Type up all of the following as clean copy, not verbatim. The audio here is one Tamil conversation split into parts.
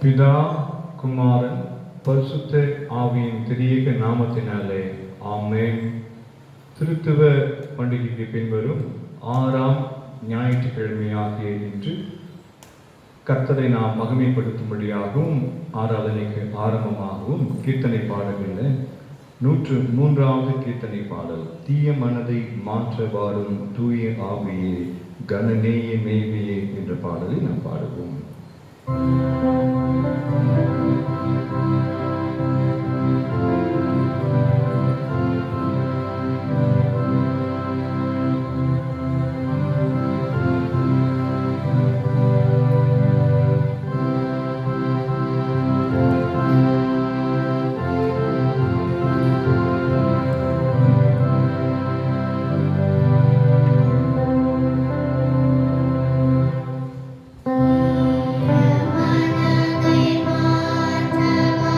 பிதா குமாரன் பரிசுத்த ஆவியின் திரியேக நாமத்தினாலே ஆமென். திருத்துவ பண்டிகைக்கு பின்வரும் 6ஆம் ஞாயிற்றுக்கிழமையாகிய இன்று கர்த்தரை நாம் மகிமைப்படுத்தும்படியாகவும் ஆராதனைக்கு ஆரம்பமாகவும் கீர்த்தனை பாடல்களில் 103வது கீர்த்தனை பாடல், தீய மனதை மாற்ற வாரும் தூய ஆவியே கனநேய மேவியே என்ற பாடலை நாம் பாடுவோம். மனதை மாற்றவா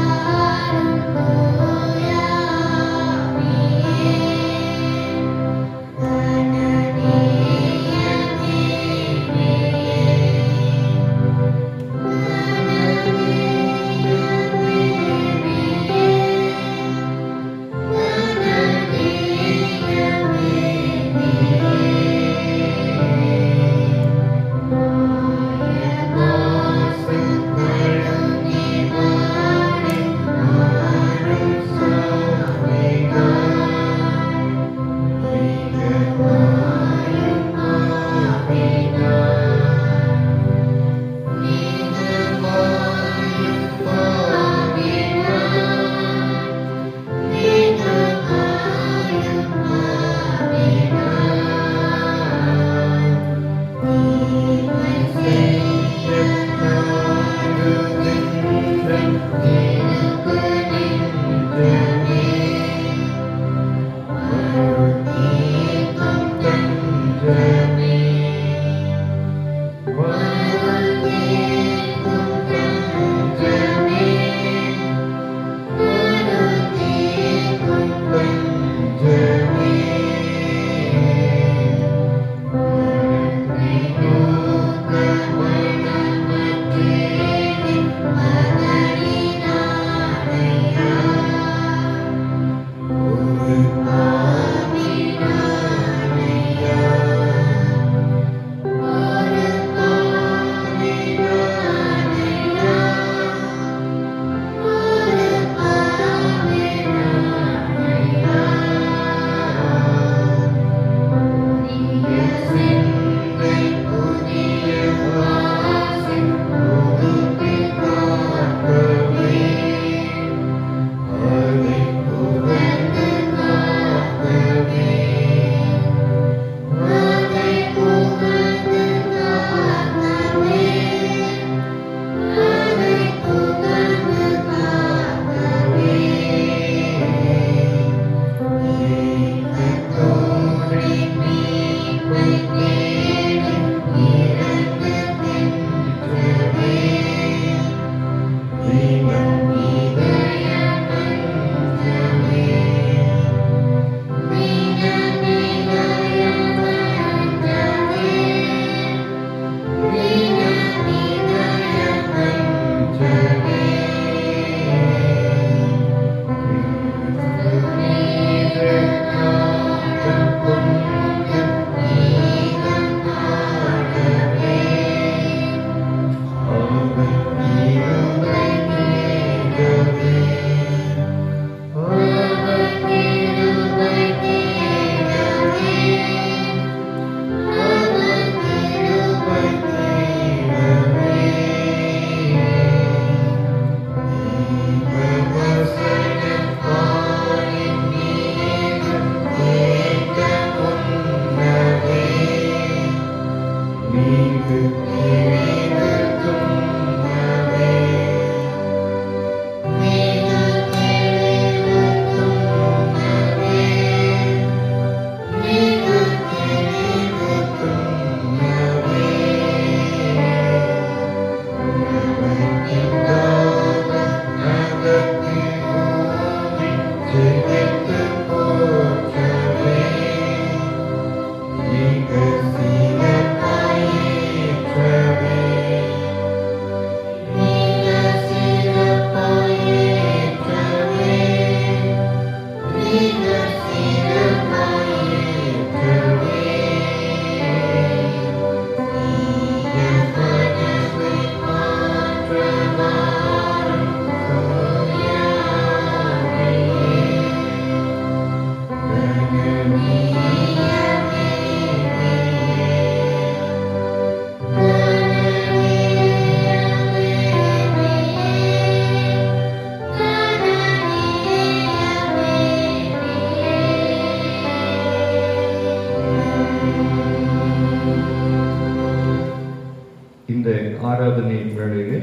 இந்த ஆராதனை வேளையிலே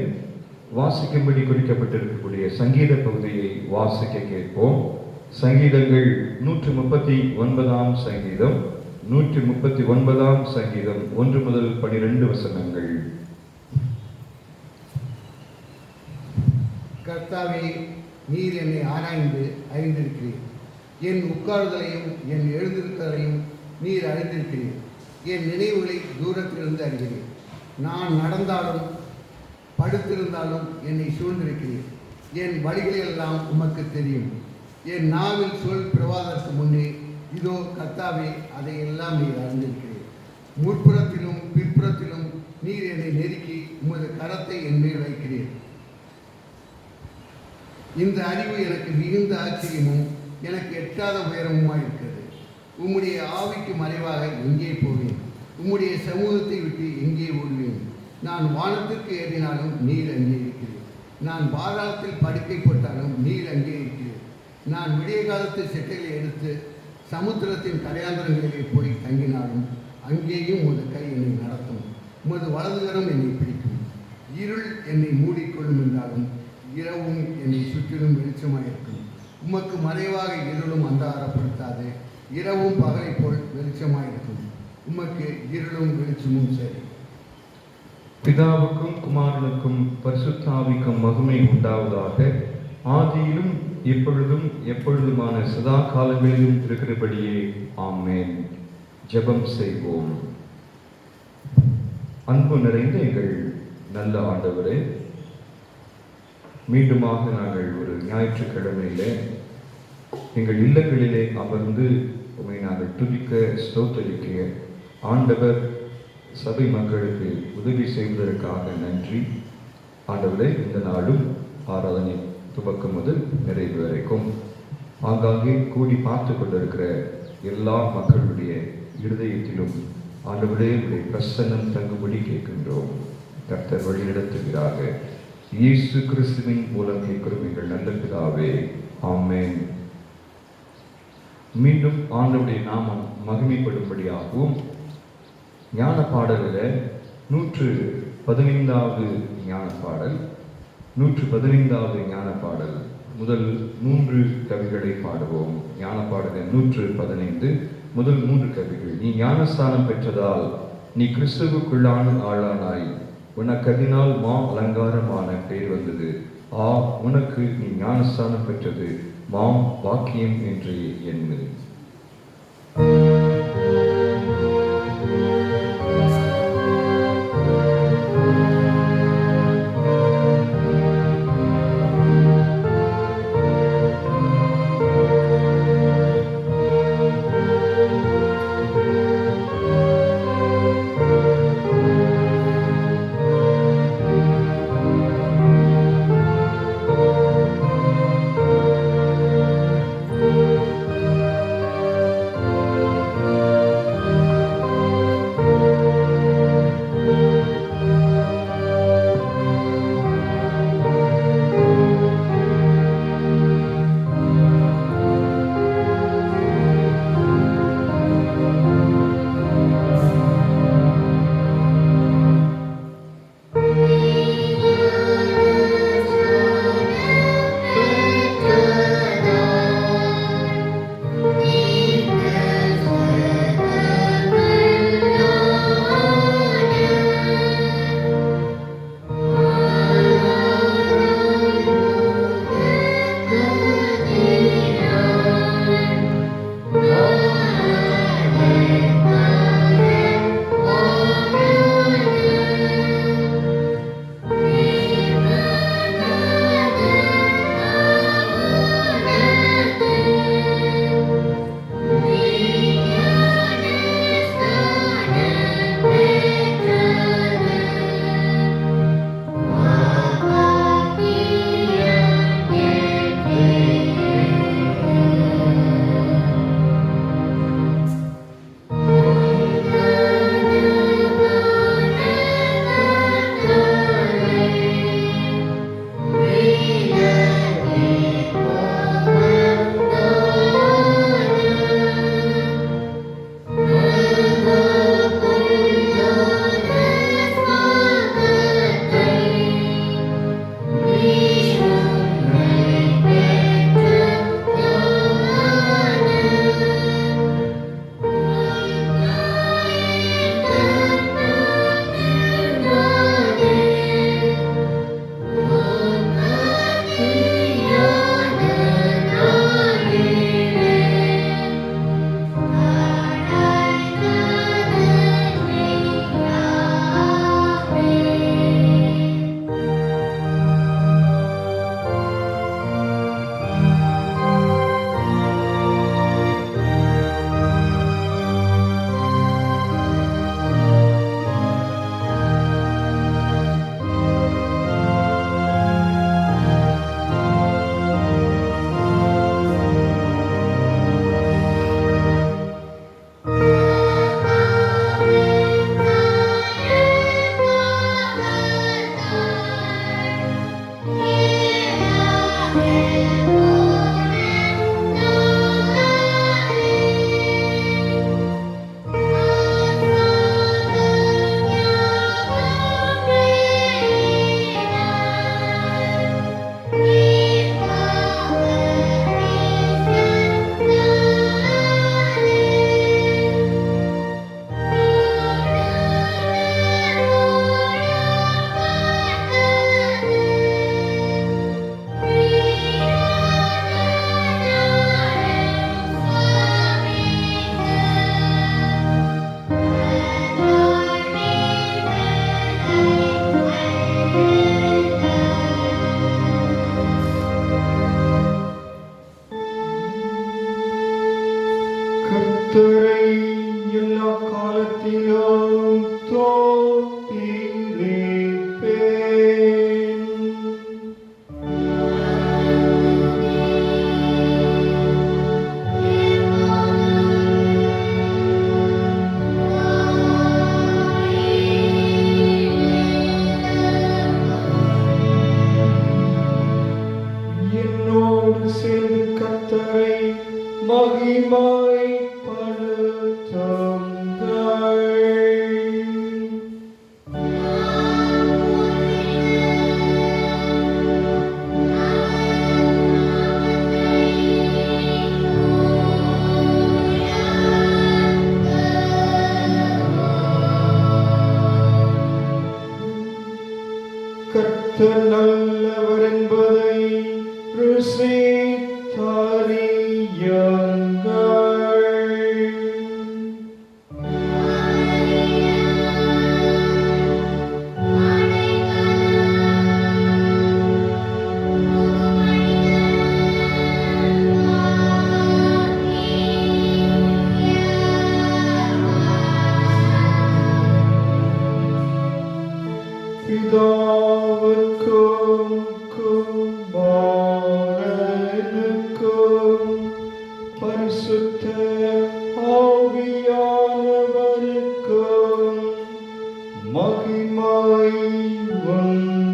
வாசிக்கும்படி குறிக்கப்பட்டிருக்கக்கூடிய சங்கீத பகுதியை வாசிக்க கேட்போம். சங்கீதங்கள் 139ஆம் சங்கீதம், 139ஆம் சங்கீதம் 1 முதல் 12 வசனங்கள். கர்த்தாவே, நீர் என்னை ஆராய்ந்து அறிந்திருக்கிறீர். என் உட்கார்தலையும் என் எழுந்திருத்தலையும் நீர் அறிந்திருக்கிறீர். என் நினைவுகளை தூரத்திலிருந்து அறிகிறீர். நான் நடந்தாலும் படுத்திருந்தாலும் என்னை சூழ்ந்திருக்கிறீர். என் வழிகளெல்லாம் உமக்கு தெரியும். என் நாவில் சொல் பிறவாதற்கு முன்னே இதோ கர்த்தாவே, அதையெல்லாம் நீர் அறிந்திருக்கிறீர். முற்புறத்திலும் பிற்புறத்திலும் நீர் என்னை நெருக்கி உமது கரத்தை என் மேல் வைக்கிறீர். இந்த அறிவு எனக்கு மிகுந்த ஆச்சரியமும் எனக்கு எட்டாத உயரமுமாய் இருக்கிறது. உம்முடைய ஆவிக்கு மறைவாக எங்கே போவேன்? உம்முடைய சமூகத்தை விட்டு எங்கே ஓடுவேன்? நான் வானத்திற்கு ஏறினாலும் நீர் அங்கே இருக்கிறீர். நான் பாதாளத்தில் படுக்கை போட்டாலும் நீர் அங்கே இருக்கிறீர். நான் விடிய காலத்து செட்டைகளை எடுத்து சமுத்திரத்தின் கரையாந்திரங்களிலே போய் தங்கினாலும் அங்கேயும் உமது கை என்னை நடத்தும். உமது வலதுகரம் என்னை பிடிக்கும். இருள் என்னை மூடிக்கொள்ளும் என்றாலும் இரவும் என்னை சுற்றிலும் வெளிச்சமாயிருக்கும். உமக்கு மறைவாக இருளும் அந்தாரப்படுத்தாது. இரவும் பகலை போல் வெளிச்சமாயிருக்கும். உமக்கு இருளும் வெளிச்சமும் சரி. பிதாவுக்கும் குமாரனுக்கும் பரிசுத்த ஆவிக்கும் மகிமை உண்டாவதாக. ஆதியிலும் இப்பொழுதும் எப்பொழுதுமான சதா காலங்களிலும் இருக்கிறபடியே ஆமென். ஜெபம் செய்வோம். அன்பு நிறைந்த எங்கள் நல்ல ஆண்டவரே, மீண்டுமாக நாங்கள் ஒரு ஞாயிற்றுக்கிழமையிலே எங்கள் இல்லங்களிலே அமர்ந்து உம்மை நாங்கள் துதிக்க ஸ்தோத்தரிக்க ஆண்டவர் சபை மக்களுக்கு உதவி செய்வதற்காக நன்றி. ஆண்டவரே, இந்த நாளும் ஆராதனை துவக்கம் முதல் நிறைவு வரைக்கும் ஆங்காங்கே கூடி பார்த்து கொண்டிருக்கிற எல்லா மக்களுடைய இருதயத்திலும் ஆண்டவரே உடைய பிரசன்னம் தங்குபடி கேட்கின்றோம். கர்த்தர் வழிநடத்துகிறாக. இயேசு கிறிஸ்துவின் மூலம் கேட்கிறோம் எங்கள் நல்ல பிதாவே, ஆமென். மீண்டும் ஆண்டவருடைய நாமம் மகிமைப்படும்படியாகவும் ஞான பாடலில் 115வது ஞான பாடல், 115வது ஞான பாடல் முதல் 3 கவிகளை பாடுவோம். ஞான பாடல் 115 முதல் 3 கவிகள். நீ ஞானஸ்தானம் பெற்றதால் நீ கிறிஸ்துவுக்குள்ளான ஆளானாய். உனக்கு அதனால் அலங்காரமான பெயர் வந்தது. உனக்கு நீ ஞானஸ்தானம் பெற்றது வாக்கியம் என்று எண்ணு. என்னோடு சேர்ந்து கர்த்தரை மகிமைப்படுத்துங்கள். கர்த்தர் நல்லவர் என்பதை ருசித்தறியுங்கள். பிதாவுக்கும் குமாரனுக்கும் பரிசுத்த ஆவியானவருக்கும் மகிமை உண்டாவதாக.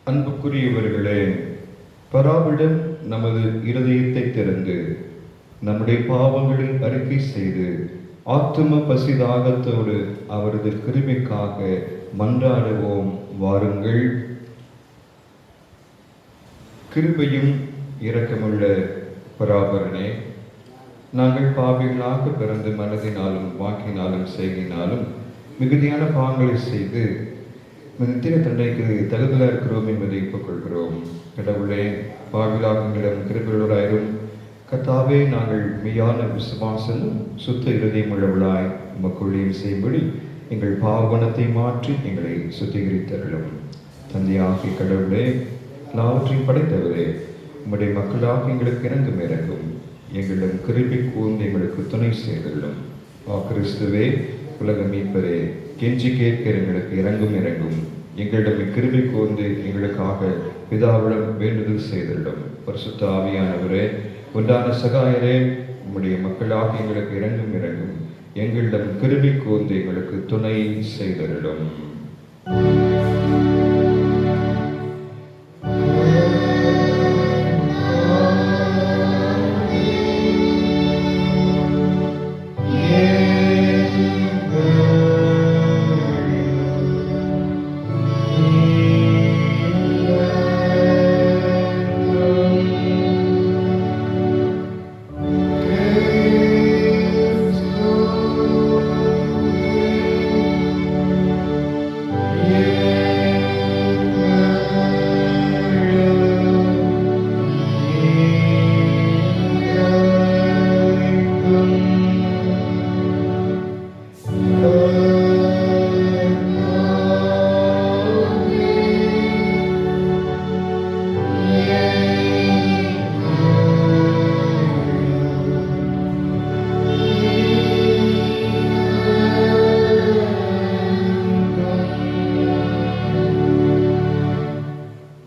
அன்புக்குரியவர்களே, பராவிடம் நமது இருதயத்தை திறந்து நம்முடைய பாவங்களை அறிக்கை செய்து ஆத்தும பசிதாகத்தோடு அவரது கிருபைக்காக மன்றாடுவோம். வாருங்கள். கிருபையும் இரக்கமுள்ள பராபரனே, நாங்கள் பாவிகளாக பிறந்து மனதினாலும் வாக்கினாலும் செய்கினாலும் மிகுதியான பாவங்களை செய்து நித்திய தண்டனைக்கு தகுதியாக இருக்கிறோம் என்பதை ஒப்புக்கொள்கிறோம். கடவுளே, பாவிகளாக கிருபையுள்ளவராயிரும். கர்த்தாவே, நாங்கள் மெய்யான விசுவாசமும் சுத்த இருதயம் உள்ளவளாய் உமக்குள்ளையும் செய்யும்படி எங்கள் பாவகுணத்தை மாற்றி எங்களை சுத்திகரித்தருளும். தந்தையாகிய கடவுளே, எல்லாவற்றையும் படைத்தவரே, உம்முடைய மக்களாக எங்களுக்கு இறங்கும். எங்களிடம் கிருபை கூர்ந்து எங்களுக்கு துணை செய்தருளும். கிறிஸ்துவே, உலக மீட்பரே, கெஞ்சி கேட்கிற எங்களுக்கு இறங்கும். எங்களிடம் கிருபை கூர்ந்து எங்களுக்காக பிதாவிடம் வேண்டுதல் செய்தருளும். பரிசுத்த ஆவியானவரே, ஒன்றான சகாயரே, உம்முடைய மக்களாக எங்களுக்கு இறங்கும். எங்களிடம் கிருபை கூர்ந்து எங்களுக்கு துணை செய்தருளும்.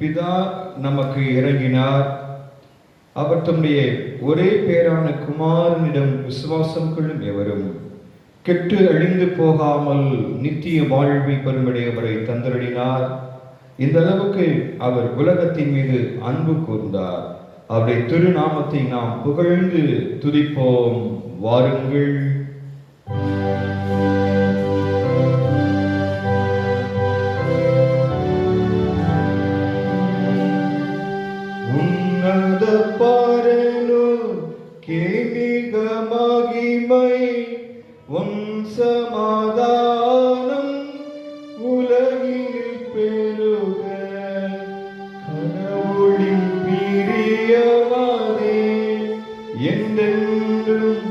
பிதா நமக்கு இறங்கினார். அவர் தம்முடைய ஒரே பேரான குமாரனிடம் விசுவாசம் கொள்ளும் எவரும் கெட்டு அழிந்து போகாமல் நித்திய வாழ்வை பெறும்படியவரை தந்தருளினார். இந்த அளவுக்கு அவர் உலகத்தின் மீது அன்பு கூர்ந்தார். அவருடைய திருநாமத்தை நாம் புகழ்ந்து துதிப்போம். வாருங்கள். உன்னத பாரனூர் கேமிக மகிமை உன் சமாதானம் உலகில் பெருக கடவுளின் பிரியமானே என்றென்றும்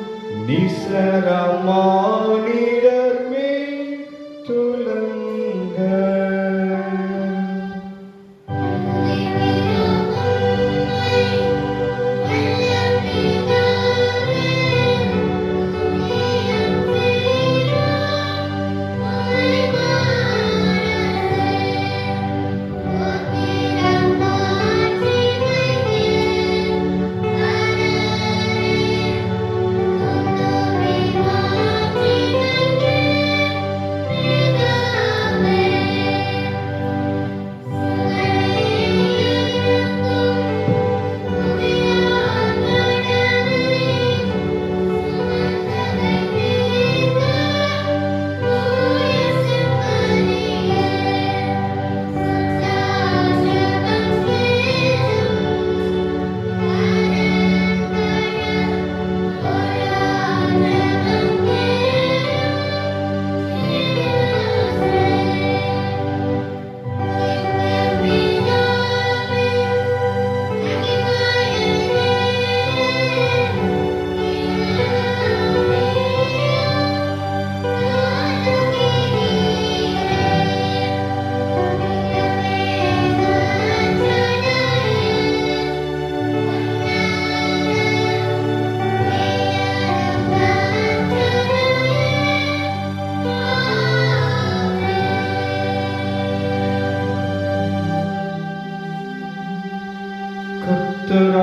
நிசரமானிடர் மேல் துலங்க.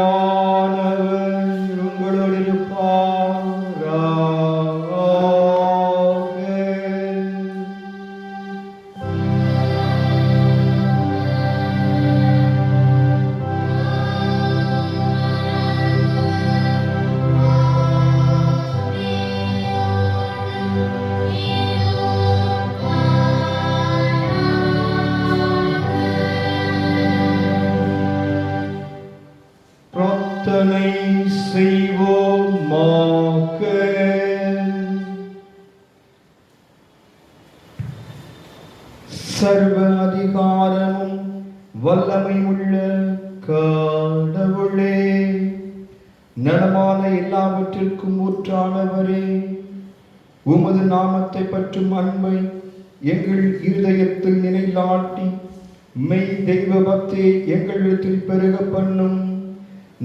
கர்த்தரானவர் உங்களோடு இருப்பாராக. பிரார்த்தனை செய்வோமாக. சர்வ அதிகாரமும் வல்லமையுள்ள கடவுளே, நலமான எல்லாவற்றிற்கும் ஊற்றானவரே, உமது நாமத்தை பற்றும் அன்பை எங்கள் இருதயத்தில் நிலைநாட்டி மெய் தெய்வ பக்தியை எங்களிடத்தில் பெருக பண்ணும்.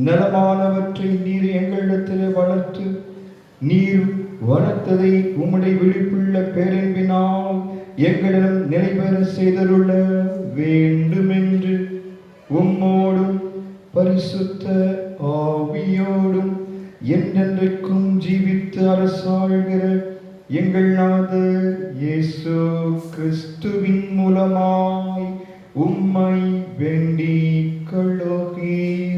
நலமானவற்றை நீர் எங்களிடத்திலே வளர்த்து நீர் வளர்த்ததை உம்முடைய விழிப்புள்ள பேரன்பினால் எங்களிடம் நிலைபெற செய்தருள வேண்டுமென்று உம்மோடும் பரிசுத்த ஆவியோடும் என்றென்றைக்கும் ஜீவித்து அரசாழ்கிற எங்கள் நாதர் இயேசு கிறிஸ்துவின் மூலமாய் உம்மை வேண்டிக் கொள்கிறோம்.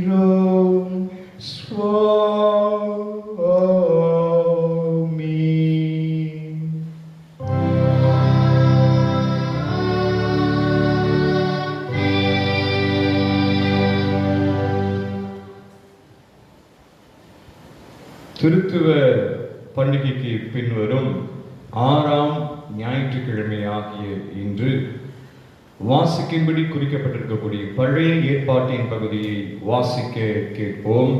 ஸ்வாமி. திருத்துவ பண்டிகைக்கு பின்வரும் 6ஆம் ஞாயிற்றுக்கிழமை ஆகிய இன்று வாசிக்கும்படி குறிக்கப்பட்டிருக்கக்கூடிய பழைய ஏற்பாட்டின் பகுதியை வாசிக்க கேட்போம்.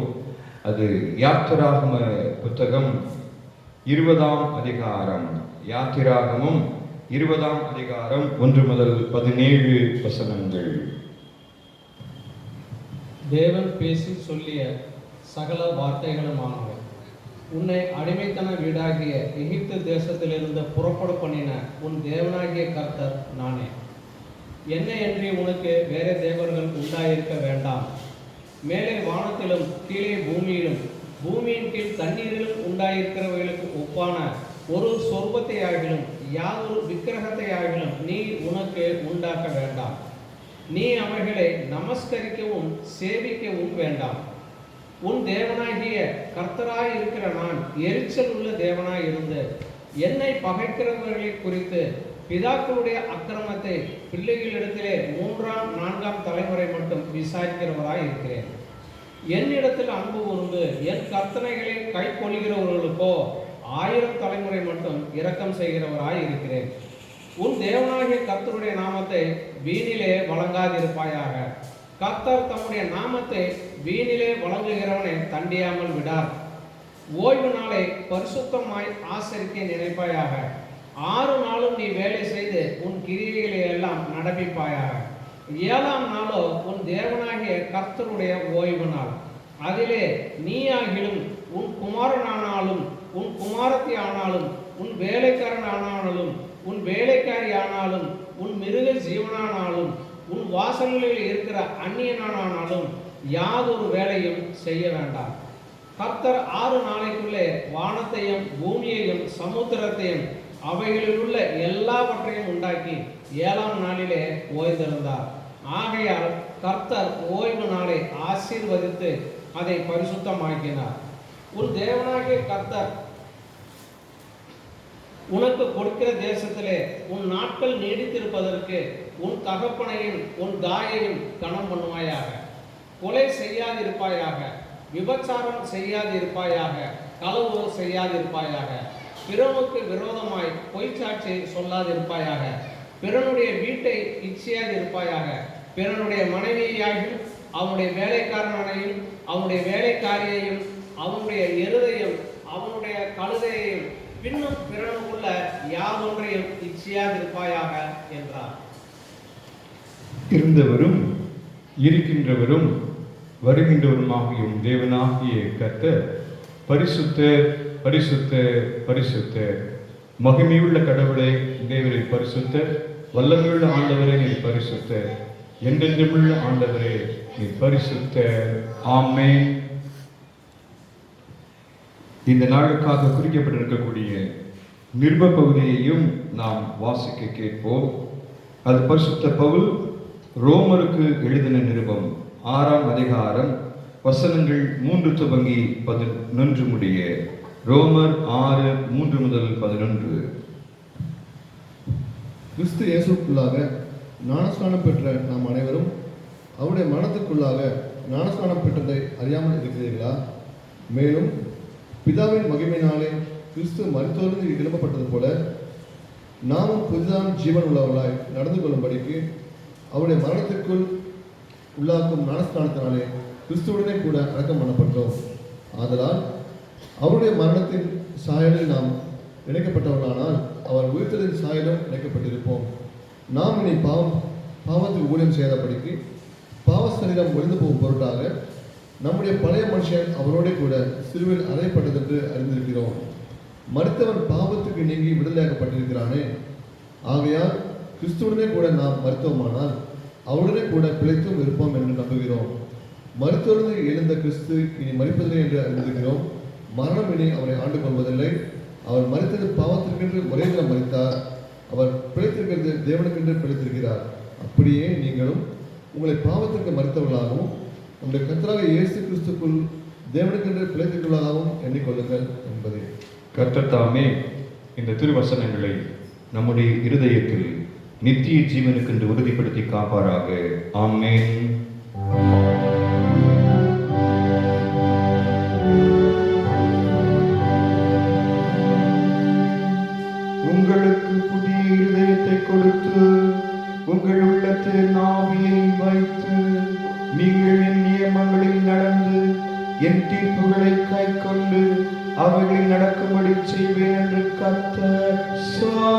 அது யாத்திராகம புத்தகம் 20ஆம் அதிகாரம். யாத்திராகமும் 20ஆம் அதிகாரம் 1 முதல் 17 வசனங்கள். தேவன் பேசி சொல்லிய சகல வார்த்தைகளுமானவை. உன்னை அடிமைத்தன வீடாகிய எகிப்து தேசத்திலிருந்து புறப்பட பண்ணின உன் தேவனாகிய கர்த்தர் நானே. என்னை அன்றி உனக்கு வேற தேவர்கள் உண்டாயிருக்க வேண்டாம். மேலே வானத்திலும் கீழே பூமியிலும் பூமியின் கீழ் தண்ணீரிலும் உண்டாயிருக்கிறவைகளுக்கு ஒப்பான ஒரு சொர்பத்தை ஆகிலும் யாதொரு விக்கிரகத்தை ஆகிலும் நீ உனக்கு உண்டாக்க வேண்டாம். நீ அவைகளை நமஸ்கரிக்கவும் சேவிக்கவும் வேண்டாம். உன் தேவனாகிய கர்த்தராய் இருக்கிற நான் எரிச்சல் உள்ள தேவனாய் இருந்து என்னை பகைக்கிறவர்களை குறித்து பிதாக்களுடைய அக்கிரமத்தை பிள்ளைகளிடத்திலே 3ஆம் 4ஆம் தலைமுறை மட்டும் விசாரிக்கிறவராய் இருக்கிறேன். என்னிடத்தில் அன்பு கூர்ந்து என் கர்த்தனைகளை கை கொள்கிறவர்களுக்கோ 1000 தலைமுறை மட்டும் இரக்கம் செய்கிறவராய் இருக்கிறேன். உன் தேவனாகிய கர்த்தருடைய நாமத்தை வீணிலே வழங்காதிருப்பாயாக. கர்த்தர் தம்முடைய நாமத்தை வீணிலே வழங்குகிறவனை தண்டியாமல் விடார். ஓய்வு நாளை பரிசுத்தமாய் ஆசரிக்க நினைப்பாயாக. 6 நாளும் நீ வேலை செய்து உன் கிரியைகளை எல்லாம் நடப்பிப்பாயாக. 7ஆம் நாளோ உன் தேவனாகிய கர்த்தருடைய ஓய்வு நாள். அதிலே நீயாகிலும் உன் குமாரனானாலும் உன் குமாரத்தி ஆனாலும் உன் வேலைக்காரன் ஆனாலும் உன் வேலைக்காரி ஆனாலும் உன் மிருக ஜீவனானாலும் உன் வாசல்களில் இருக்கிற அந்நியனானாலும் யாதொரு வேலையும் செய்ய வேண்டாம். கர்த்தர் 6 நாளைக்குள்ளே வானத்தையும் பூமியையும் சமுத்திரத்தையும் அவைகளில் உள்ள எல்லாவற்றையும் உண்டாக்கி 7ஆம் நாளிலே ஓய்ந்திருந்தார். ஆகையால் கர்த்தர் ஓய்வு நாளை ஆசீர்வதித்து அதை பரிசுத்தமாக்கினார். உன் தேவனாகிய கர்த்தர் உனக்கு கொடுக்கிற தேசத்திலே உன் நாட்கள் நீடித்திருப்பதற்கு உன் தகப்பனையும் உன் தாயையும் கனம் பண்ணுவாயாக. கொலை செய்யாதிருப்பாயாக. விபச்சாரம் செய்யாதிருப்பாயாக. களவு செய்யாதிருப்பாயாக. பிறனுக்கு விரோதமாய் பொய்ச்சாட்சி சொல்லாதிருப்பாயாக. பிறனுடைய வீட்டை இச்சையாதிருப்பாயாக. பிறனுடைய மனைவியாயும் அவனுடைய வேலைக்காரனையும் அவனுடைய வேலைக்காரியையும் அவனுடைய எருதையும் அவனுடைய கழுதையையும் பின்னும் பிறனுக்குள்ள யாதொன்றையும் இச்சையாதிருப்பாயாக என்றார். இருந்தவரும் இருக்கின்றவரும் வருகின்றவருமாகிய தேவனாகிய கர்த்தர் பரிசுத்தர் பரிசுத்தர் பரிசுத்தர். மகிமையுள்ள கடவுளே தேவரே பரிசுத்தர். வல்லமையுள்ள ஆண்டவரே நீர் பரிசுத்தர். என்றென்றுமுள்ள ஆண்டவரே நீர் பரிசுத்தர். ஆமென். இந்த நாளுக்காக குறிக்கப்பட்டிருக்கக்கூடிய நிருப பகுதியையும் நாம் வாசிக்க கேட்போம். அது பரிசுத்த பவுல் ரோமருக்கு எழுதின நிருபம் 6ஆம் அதிகாரம் வசனங்கள் 3 துவங்கி 11 முடிய. ரோமர் 6:3 முதல் 11. கிறிஸ்து இயேசுக்குள்ளாக ஞானஸ்நானம் பெற்ற நாம் அனைவரும் அவருடைய மரணத்துக்குள்ளாக ஞானஸ்நானம் பெற்றதை அறியாமல் இருக்கிறீர்களா? மேலும் பிதாவின் மகிமையினாலே கிறிஸ்து மரித்தோரிலிருந்து எழுப்பப்பட்டது போல நாமும் புதிதான ஜீவன் உள்ளவர்களாய் நடந்து கொள்ளும்படிக்கு அவருடைய மரணத்திற்குள் உள்ளாக்கும் ஞானஸ்நானத்தினாலே கிறிஸ்துவுடனே கூட அடக்கம் பண்ணப்பட்டோம். ஆதலால் அவருடைய மரணத்தின் சாயலில் நாம் இணைக்கப்பட்டவர்களானால் அவர் உயிர்த்தலின் சாயலும் இணைக்கப்பட்டிருப்போம். நாம் இனி பாவத்துக்கு ஊழியம் செய்யாதபடிக்கு பாவ சரீரம் ஒழிந்து போகும் பொருட்டாக நம்முடைய பழைய மனுஷன் அவரோட கூட சிலுவையில் அறையப்பட்டது என்று அறிந்திருக்கிறோம். மரித்தவன் பாவத்துக்கு நீங்கி விடுதலையாக்கப்பட்டிருக்கிறானே. ஆகையால் கிறிஸ்துவுடனே கூட நாம் மரித்தோமானால் அவருடனே கூட பிழைத்தும் இருப்போம் என்று நம்புகிறோம். மரித்தோரிலிருந்து எழுந்த கிறிஸ்து இனி மரிப்பதில்லை என்று அறிந்திருக்கிறோம். மரணம் இனி அவரை ஆண்டு கொள்வதில்லை. அவர் மரித்தது பாவத்திற்கென்று ஒரே தினம் மரித்தார். அவர் பிழைத்திருக்கிறது தேவனுக்கென்று பிழைத்திருக்கிறார். அப்படியே நீங்களும் உங்களை பாவத்திற்கு மரித்தவர்களாகவும் உங்களுடைய கர்த்தராக இயேசு கிறிஸ்துக்குள் தேவனுக்கென்று பிழைத்திருக்கிறவர்களாகவும் எண்ணிக்கொள்ளுங்கள் என்பதே. கர்த்தர் தாமே இந்த திருவசனங்களை நம்முடைய இருதயத்தில் நித்திய ஜீவனுக்கென்று உறுதிப்படுத்தி காப்பாராக. ஆமென். உங்களுக்கு புதிய இருதயத்தை கொடுத்து உங்கள் உள்ளத்தில் ஆவியை வைத்து நீங்கள் என் நியமங்களில் நடந்து என் தீர்ப்புகளை கைக்கொண்டு அவைகளில் நடக்கும்படி செய்வேன் என்று கர்த்தர் சொல்லுகிறார்.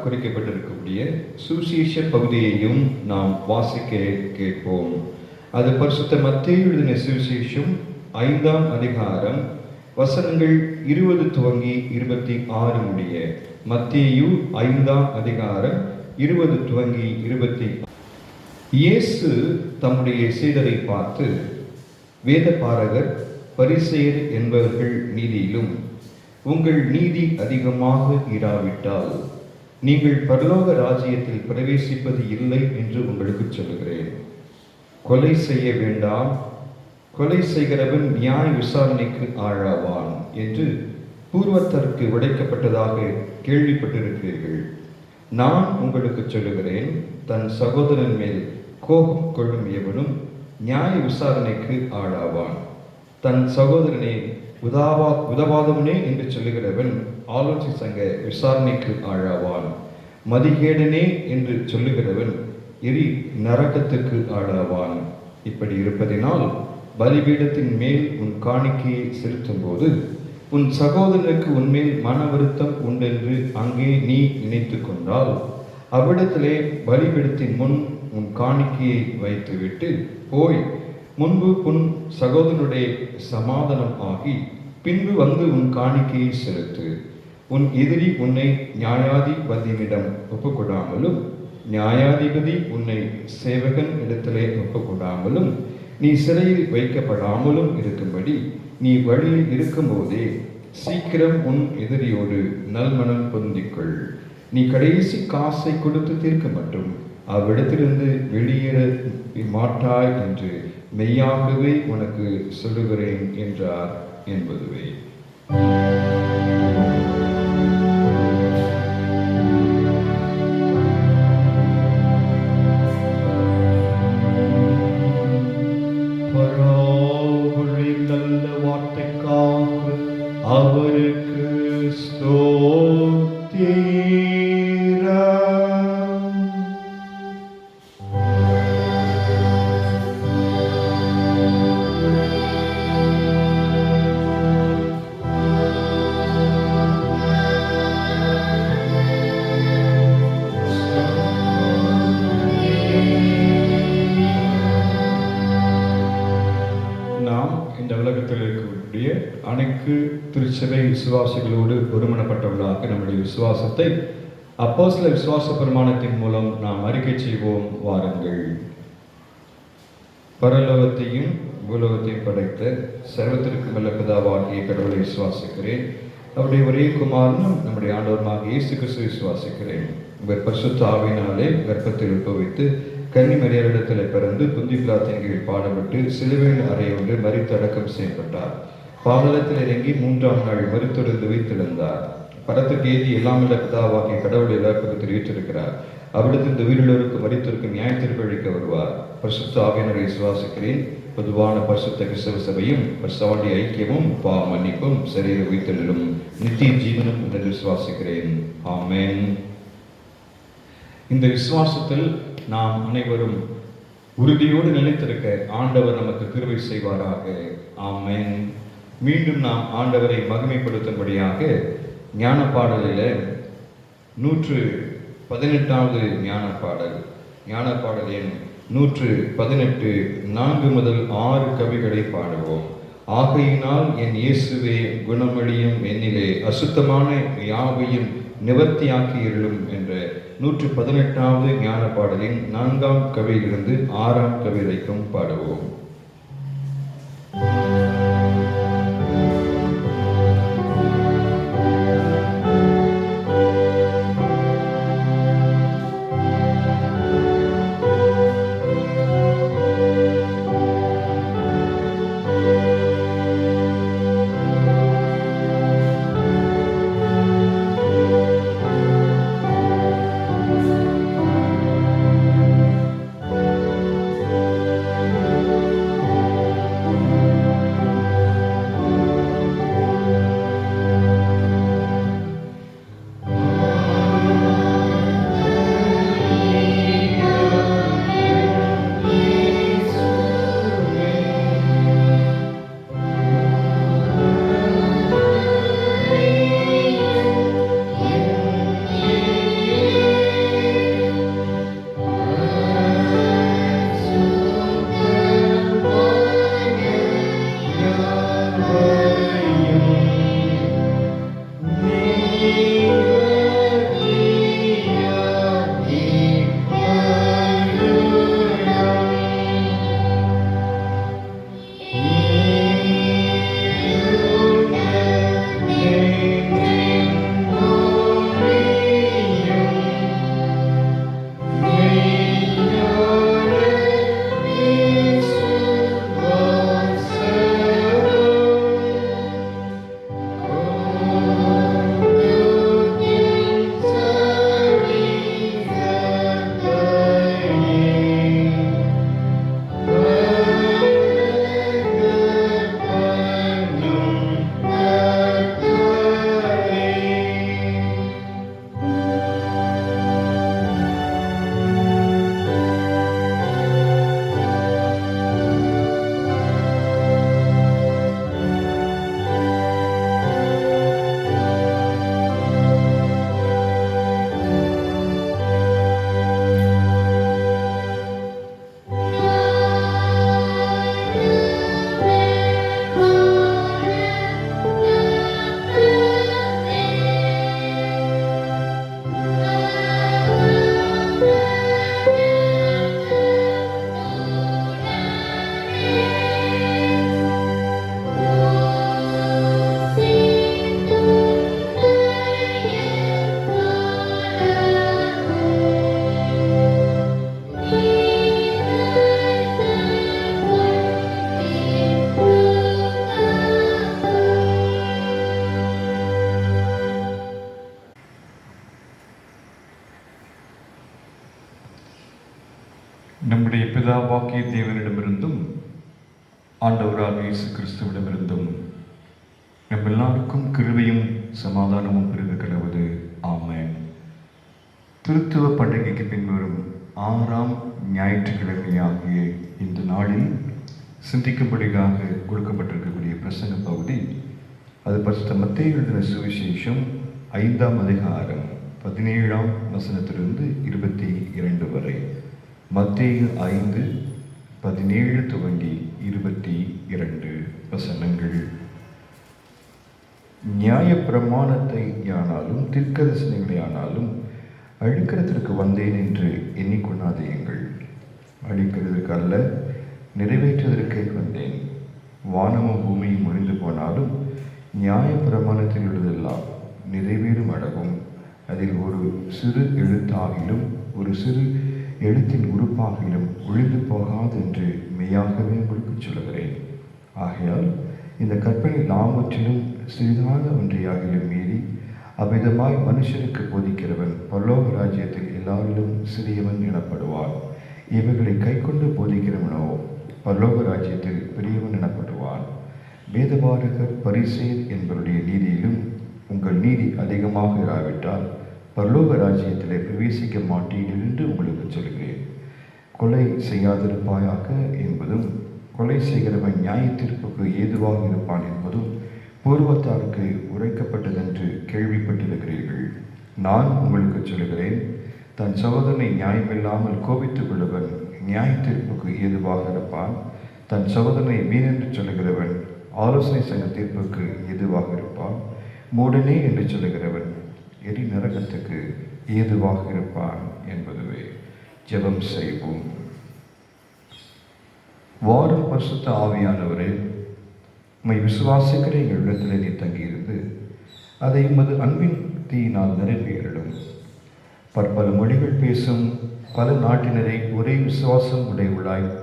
குறிக்கப்பட்டிருக்கக்கூடிய சுவிசேஷ பகுதியையும் நாம் வாசிக்க கேட்போம். அது பரிசுத்த மத்தேயு எழுதின சுவிசேஷம் 5ஆம் அதிகாரம் வசனங்கள் 20 துவங்கி 26 முடிய. மத்தேயு 5ஆம் அதிகாரம் 20 துவங்கி 20. இயேசு தம்முடைய சீடரை பார்த்து, வேதபாரகர் பரிசேயர் என்பவர்கள் நீதியிலும் உங்கள் நீதி அதிகமாக இராவிட்டால் நீங்கள் பரலோக ராஜ்யத்தில் பிரவேசிப்பது இல்லை என்று உங்களுக்கு சொல்லுகிறேன். கொலை செய்ய வேண்டாம், கொலை செய்கிறவன் நியாய விசாரணைக்கு ஆளாவான் என்று பூர்வத்தருக்கு உடைக்கப்பட்டதாக கேள்விப்பட்டிருக்கிறீர்கள். நான் உங்களுக்கு சொல்லுகிறேன், தன் சகோதரன் மேல் கோபம் கொள்ளும் எவனும் நியாய விசாரணைக்கு ஆளாவான். தன் சகோதரனை உதவாதவனே என்று சொல்லுகிறவன் ஆலோசனை சங்க விசாரணைக்கு ஆளாவான். மதிகேடனே என்று சொல்லுகிறவன் எரி நரகத்துக்கு ஆளாவான். இப்படி இருப்பதினால் பலிபீடத்தின் மேல் உன் காணிக்கையை செலுத்தும் போது உன் சகோதரனுக்கு உன்மேல் மன வருத்தம் உண்டென்று அங்கே நீ நினைத்து கொண்டால், அவ்விடத்திலே பலிபீடத்தின் முன் உன் காணிக்கையை வைத்துவிட்டு போய் முன்பு உன் சகோதரனுடைய சமாதானம் ஆகி பின்பு வந்து உன் காணிக்கையை செலுத்து. உன் எதிரி உன்னை நியாயாதிபதியிடம் ஒப்புக்கொடாமலும் நியாயாதிபதி உன்னை சேவகன் இடத்திலே ஒப்புக்கொடாமலும் நீ சிறையில் வைக்கப்படாமலும் இருக்கும்படி நீ வழியில் இருக்கும்போதே சீக்கிரம் உன் எதிரியோடு நல்மனம் பொருந்திக்கொள். நீ கடைசி காசை கொடுத்து தீர்க்க மட்டும் அவ்விடத்திலிருந்து வெளியேற மாட்டாய் என்று மெய்யாகவே உனக்கு சொல்லுகிறேன் என்றார் என்பதுவே. பராபரின் நல்ல வார்த்தைக்காக அவருக்கு ஸ்தோத்திரம். இந்த உலகத்தில் இருக்கக்கூடிய அனைத்து திருச்சபை விசுவாசிகளோடு ஒருமனப்பட்டவர்களாக நம்முடைய விசுவாசத்தை அப்போஸ்தல விசுவாச பிரமாணத்தின் மூலம் நாம் அறிக்கை செய்வோம். வாருங்கள். பரலோகத்தையும் பூலோகத்தையும் படைத்த சர்வத்திற்கும் வல்ல பிதாவாகிய கடவுளை விசுவாசிக்கிறேன். அவருடைய ஒரே குமாரனும் நம்முடைய ஆண்டவருமாக இயேசு கிறிஸ்துவை விசுவாசிக்கிறேன். இவர் பரிசுத்த ஆவியினாலே கர்ப்பத்தில் உட்பவித்து கன்னி மரியாளிடத்தில் பிறந்து புந்தி பிலாத்தின் கீழ் பாடுபட்டு சிலுவையில் அறையொன்று மரித்து அடக்கம் செய்யப்பட்டார். பாதாளத்தில் இறங்கி 3ஆம் நாள் மரித்தொழுந்து வைத்திருந்தார். பரத்துக்கு ஏதி எல்லாமல்ல பிதாவாகிய கடவுள் எல்லாருக்கும் தெரிவித்திருக்கிறார். அவ்விடத்தில் உயிரிழோருக்கு மரித்தோருக்கு நியாயத்திற்கு அளிக்க வருவார். பரிசுத்த ஆவியினரை விசுவாசிக்கிறேன். பொதுவான பரிசுத்த கிறிஸ்தவ சபையும் பரிசுத்தவான்களுடைய ஐக்கியமும் பாவ மன்னிப்பும் சரீர உயிர்த்தெழுதலும் நித்திய ஜீவனும் என்று விசுவாசிக்கிறேன். ஆமென். இந்த விசுவாசத்தில் நாம் அனைவரும் உறுதியோடு நிலைத்திருக்க ஆண்டவர் நமக்கு கிருபை செய்வாராக. ஆமென். மீண்டும் நாம் ஆண்டவரை மகிமைப்படுத்தும்படியாக ஞான பாடலில் 118வது ஞான பாடல் எண் 118 4 முதல் 6 கவிகளை பாடுவோம். ஆகையினால் என் இயேசுவே குணமளியும் என்னிலே அசுத்தமான யாவையும் நிவர்த்தியாக்கி இருளும் என்ற 118வது ஞான பாடலின் 4ஆம் கவியிலிருந்து 6ஆம் கவி வரைக்கும் பாடுவோம். பிதாவாகிய தேவனிடமிருந்தும் ஆண்டவராகிய இயேசு கிறிஸ்துவிடமிருந்தும் நம் எல்லாருக்கும் கிருபையும் சமாதானமும் பெருக கடவுது. ஆமென். திருத்துவ பண்டிகைக்கு பின்வரும் 6ஆம் ஞாயிற்றுக்கிழமையாகிய இந்த நாளில் சிந்திக்கும்படியாக கொடுக்கப்பட்டிருக்கக்கூடிய பிரசங்க பகுதி, அது பரிசுத்த மத்தேயு எழுதின சுவிசேஷம் 5ஆம் அதிகாரம் 17ஆம் வசனத்திலிருந்து 22 வரை. மத்தேயு 5:17 துவங்கி 22 வசனங்கள். நியாயப்பிரமாணத்தை ஆனாலும் தீர்க்கதரிசனங்களை ஆனாலும் அழிக்கிறதற்கு வந்தேன் என்று எண்ணிக்கொள்ளாதேயுங்கள். அழிக்கிறதற்கு அல்ல, நிறைவேற்றுவதற்கே வந்தேன். வானமும் பூமியும் ஒழிந்து போனாலும் நியாயப்பிரமாணத்தில் உள்ளதெல்லாம் நிறைவேறும் அளவும் அதில் ஒரு சிறு எழுத்தாகிலும் ஒரு சிறு எழுத்தின் உறுப்பாகிலும் ஒழிந்து போகாது என்று மெய்யாகவே உங்களுக்கு சொல்லுகிறேன். ஆகையால் இந்த கற்பனை எல்லாவற்றிலும் சிறிதான ஒன்றையாகிலும் மீறி அவ்விதமாய் மனுஷருக்கு போதிக்கிறவன் பரலோக ராஜ்யத்தில் எல்லாரிலும் சிறியவன் எனப்படுவான். இவைகளை கைக்கொண்டு போதிக்கிறவனோ பரலோக ராஜ்யத்தில் பெரியவன் எனப்படுவான். வேதபாரகர் பரிசேயர் என்பவருடைய நீதியிலும் உங்கள் நீதி அதிகமாக இராவிட்டால் பரலோக ராஜ்யத்திலே பிரவேசிக்க மாட்டீர்கள் என்று உங்களுக்கு சொல்கிறேன். கொலை செய்யாதிருப்பாயாக என்பதும் கொலை செய்கிறவன் நியாய தீர்ப்புக்கு ஏதுவாக இருப்பான் என்பதும் பூர்வத்தாருக்கு உரைக்கப்பட்டதென்று கேள்விப்பட்டிருக்கிறீர்கள். நான் உங்களுக்கு சொல்கிறேன், தன் சகோதரனை நியாயமில்லாமல் கோபித்துக் கொள்ளுவன் நியாய தீர்ப்புக்கு ஏதுவாக இருப்பான். தன் சகோதரனை வீணென்று சொல்லுகிறவன் ஆலோசனை சங்க தீர்ப்புக்கு ஏதுவாக இருப்பான். மூடனே என்று சொல்லுகிறவன் எரி நரகத்துக்கு ஏதுவாக இருப்பான் என்பதுவே. ஜெபம் செய்வோம். வாரும் பரிசுத்த ஆவியானவரே, உம்மை விசுவாசிக்கிற எங்கள் இடத்திலே நீ தங்கியிருந்து அதை உமது அன்பின் தீயினால் நிரப்பியருளும். பற்பல மொழிகள் பேசும் பல நாட்டினரை ஒரே விசுவாசம் உடையவளாய்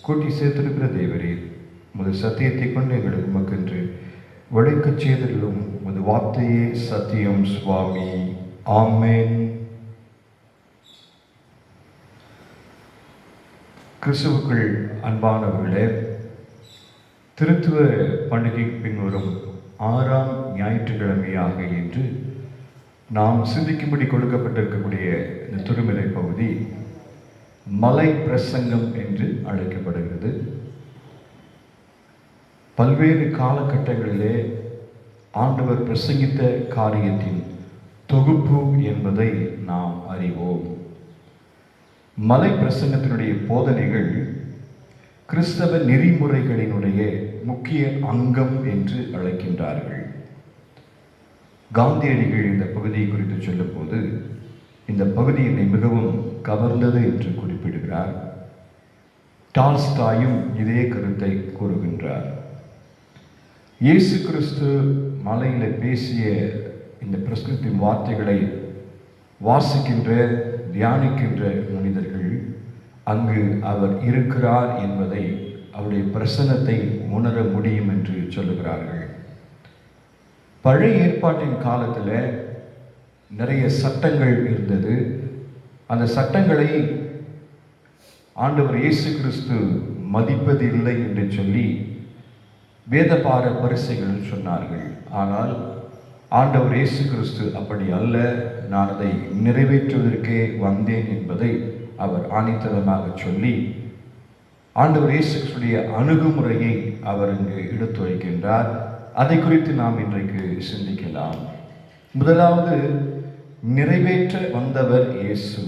கூட்டி சேர்த்திருக்கிற தேவரே, உமது சத்தியத்தை கொண்டு எங்களுக்கு உமக்கென்று உழைக்கச் செய்தருளும். உமது வார்த்தையே சத்தியம் சுவாமி. ஆமென். கிறிஸ்துவுக்குள் அன்பானவர்களே, திருத்துவ பண்டிகைக்கு பின்வரும் 6ஆம் ஞாயிற்றுக்கிழமையாக இன்று நாம் சிந்திக்கும்படி கொடுக்கப்பட்டிருக்கக்கூடிய இந்த திருமறை பகுதி மலை பிரசங்கம் என்று அழைக்கப்படுகிறது. பல்வேறு காலகட்டங்களிலே ஆண்டவர் பிரசங்கித்த காரியத்தின் தொகுப்பு என்பதை நாம் அறிவோம். மலை பிரசங்கத்தினுடைய போதனைகள் கிறிஸ்தவ நெறிமுறைகளினுடைய முக்கிய அங்கம் என்று அழைக்கின்றார்கள். காந்தியடிகள் இந்த பகுதியை குறித்து சொல்லும் போது இந்த பகுதி என்னை மிகவும் கவர்ந்தது என்று குறிப்பிடுகிறார். டால்ஸ்டாயும் இதே கருத்தை கூறுகின்றார். இயேசு கிறிஸ்து மலையில் பேசிய இந்த பிரசங்கத்தின் வார்த்தைகளை வாசிக்கின்ற தியானிக்கின்ற மனிதர்கள் அங்கு அவர் இருக்கிறார் என்பதை, அவருடைய பிரசன்னத்தை உணர முடியும் என்று சொல்லுகிறார்கள். பழைய ஏற்பாட்டின் காலத்தில் நிறைய சட்டங்கள் இருந்தது. அந்த சட்டங்களை ஆண்டவர் இயேசு கிறிஸ்து மதிப்பதில்லை என்று சொல்லி வேதபார பரிசைகள் சொன்னார்கள். ஆனால் ஆண்டவர் இயேசு கிறிஸ்து அப்படி அல்ல, நான் அதை நிறைவேற்றுவதற்கே வந்தேன் என்பதை அவர் ஆணித்தரமாக சொல்லி ஆண்டவர் இயேசு கிறிஸ்துடைய அணுகுமுறையை அவர் இங்கு எடுத்துரைக்கின்றார். அதை குறித்து நாம் இன்றைக்கு சிந்திக்கலாம். முதலாவது, நிறைவேற்ற வந்தவர் இயேசு.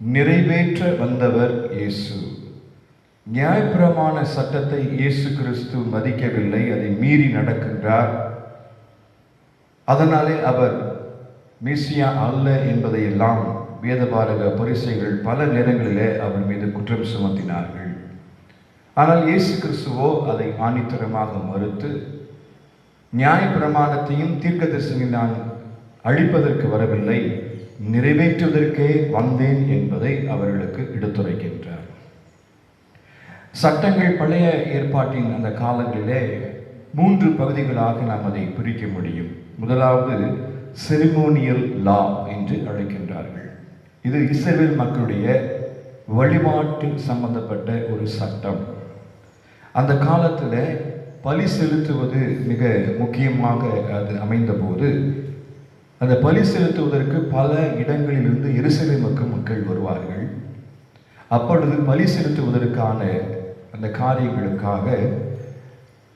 நிறைவேற்ற வந்தவர் இயேசு. நியாயப்பிரமாண சட்டத்தை இயேசு கிறிஸ்து மதிக்கவில்லை, அதை மீறி நடக்கின்றார். அதனாலே அவர் மெசியா அல்ல என்பதையெல்லாம் வேதபாரக பரிசைகள் பல நேரங்களிலே அவர் மீது குற்றம் சுமத்தினார்கள். ஆனால் இயேசு கிறிஸ்துவோ அதை ஆணித்தரமாக மறுத்து, நியாயப்பிரமாணத்தையும் தீர்க்கதரிசனங்களை நான் அழிப்பதற்கு வரவில்லை, நிறைவேற்றுவதற்கே வந்தேன் என்பதை அவர்களுக்கு எடுத்துரைக்கின்றார். சட்டங்கள் பழைய ஏற்பாட்டின் அந்த காலங்களிலே 3 பகுதிகளாக நாம் அதை பிரிக்க முடியும். முதலாவது செரிமோனியல் லா என்று அழைக்கின்றார்கள். இது இஸ்ரவேல் மக்களுடைய வழிபாட்டு சம்பந்தப்பட்ட ஒரு சட்டம். அந்த காலத்தில் பலி செலுத்துவது மிக முக்கியமாக அது அமைந்தபோது அந்த பலி செலுத்துவதற்கு பல இடங்களிலிருந்து எருசலேமுக்கு மக்கள் வருவார்கள். அப்பொழுது பலி செலுத்துவதற்கான அந்த காரியங்களுக்காக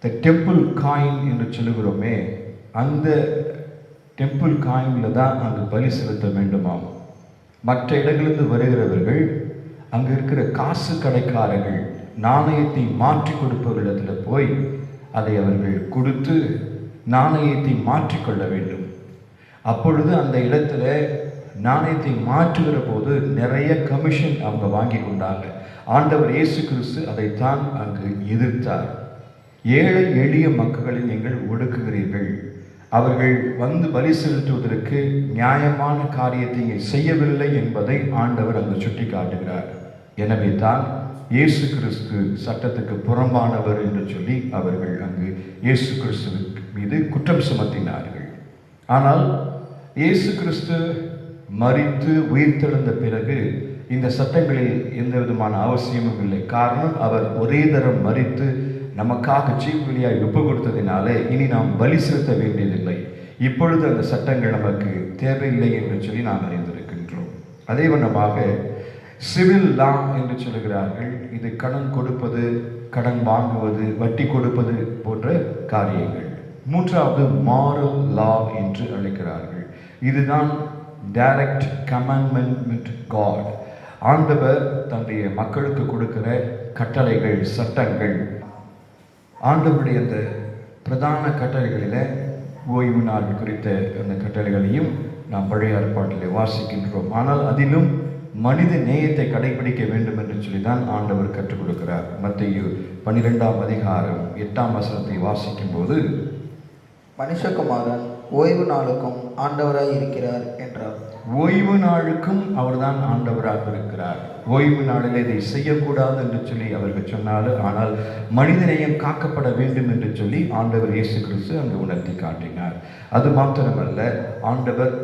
த டெம்பிள் காயின் என்று சொல்லுகிறோமே, அந்த டெம்பிள் காயினில் தான் அங்கு பலி செலுத்த வேண்டுமாம். மற்ற இடங்களிலிருந்து வருகிறவர்கள் அங்கு இருக்கிற காசு கடைக்காரர்கள் நாணயத்தை மாற்றி கொடுப்பவர்களிடத்தில் போய் அதை அவர்கள் கொடுத்து நாணயத்தை மாற்றிக்கொள்ள வேண்டும். அப்பொழுது அந்த இடத்துல நாணயத்தை மாற்றுகிற போது நிறைய கமிஷன் அவங்க வாங்கி கொண்டாங்க. ஆண்டவர் இயேசு கிறிஸ்து அதைத்தான் அங்கு எதிர்த்தார். ஏழை எளிய மக்களை நீங்கள் ஒடுக்குகிறீர்கள், அவர்கள் வந்து பலி செலுத்துவதற்கு நியாயமான காரியத்தை செய்யவில்லை என்பதை ஆண்டவர் அங்கு சுட்டி காட்டுகிறார். எனவே தான் இயேசு கிறிஸ்து சட்டத்துக்கு புறம்பானவர் என்று சொல்லி அவர்கள் அங்கு இயேசு கிறிஸ்து மீது குற்றம் சுமத்தினார்கள். ஆனால் இயேசு கிறிஸ்து மரித்து உயிர்த்தெழுந்த பிறகு இந்த சட்டங்களில் எந்த விதமான அவசியமும் இல்லை. காரணம், அவர் ஒரே தரம் மரித்து நமக்காக ஜீவபலியாய் ஒப்பு கொடுத்ததினாலே இனி நாம் பலி செலுத்த வேண்டியதில்லை. இப்பொழுது அந்த சட்டங்கள் நமக்கு தேவையில்லை என்று சொல்லி நாம் அறிந்திருக்கின்றோம். அதே வண்ணமாக சிவில் லா என்று சொல்லுகிறார்கள். இது கடன் கொடுப்பது, கடன் வாங்குவது, வட்டி கொடுப்பது போன்ற காரியங்கள். மூன்றாவது மாரல் லா என்று அழைக்கிறார்கள். இதுதான் டைரக்ட் கமாண்ட்மெண்ட் காட். ஆண்டவர் தன்னுடைய மக்களுக்கு கொடுக்கிற கட்டளைகள், சட்டங்கள். ஆண்டவருடைய அந்த பிரதான கட்டளைகளில் ஓய்வு நாள் குறித்த அந்த கட்டளைகளையும் நாம் பழைய ஏற்பாட்டிலே வாசிக்கின்றோம். ஆனால் அதிலும் மனித நேயத்தை கடைபிடிக்க வேண்டும் என்று சொல்லி தான் ஆண்டவர் கற்றுக் கொடுக்கிறார். மத்தேயு 12ஆம் அதிகாரம் 8ஆம் வசனத்தை வாசிக்கும் போது, மனுஷகுமாரன் ஓய்வு நாளுக்கும் ஆண்டவராய் இருக்கிறார் என்றார். ஓய்வு நாளுக்கும் அவர்தான் ஆண்டவராக இருக்கிறார். ஓய்வு நாளில் இதை செய்யக்கூடாது என்று சொல்லி அவர்கள் சொன்னாலும், ஆனால் மனிதநேயம் காக்கப்பட வேண்டும் என்று சொல்லி ஆண்டவர் இயேசு கிறிஸ்து அங்கு உணர்த்தி காட்டினார். அது மாத்திரமல்ல, ஆண்டவர்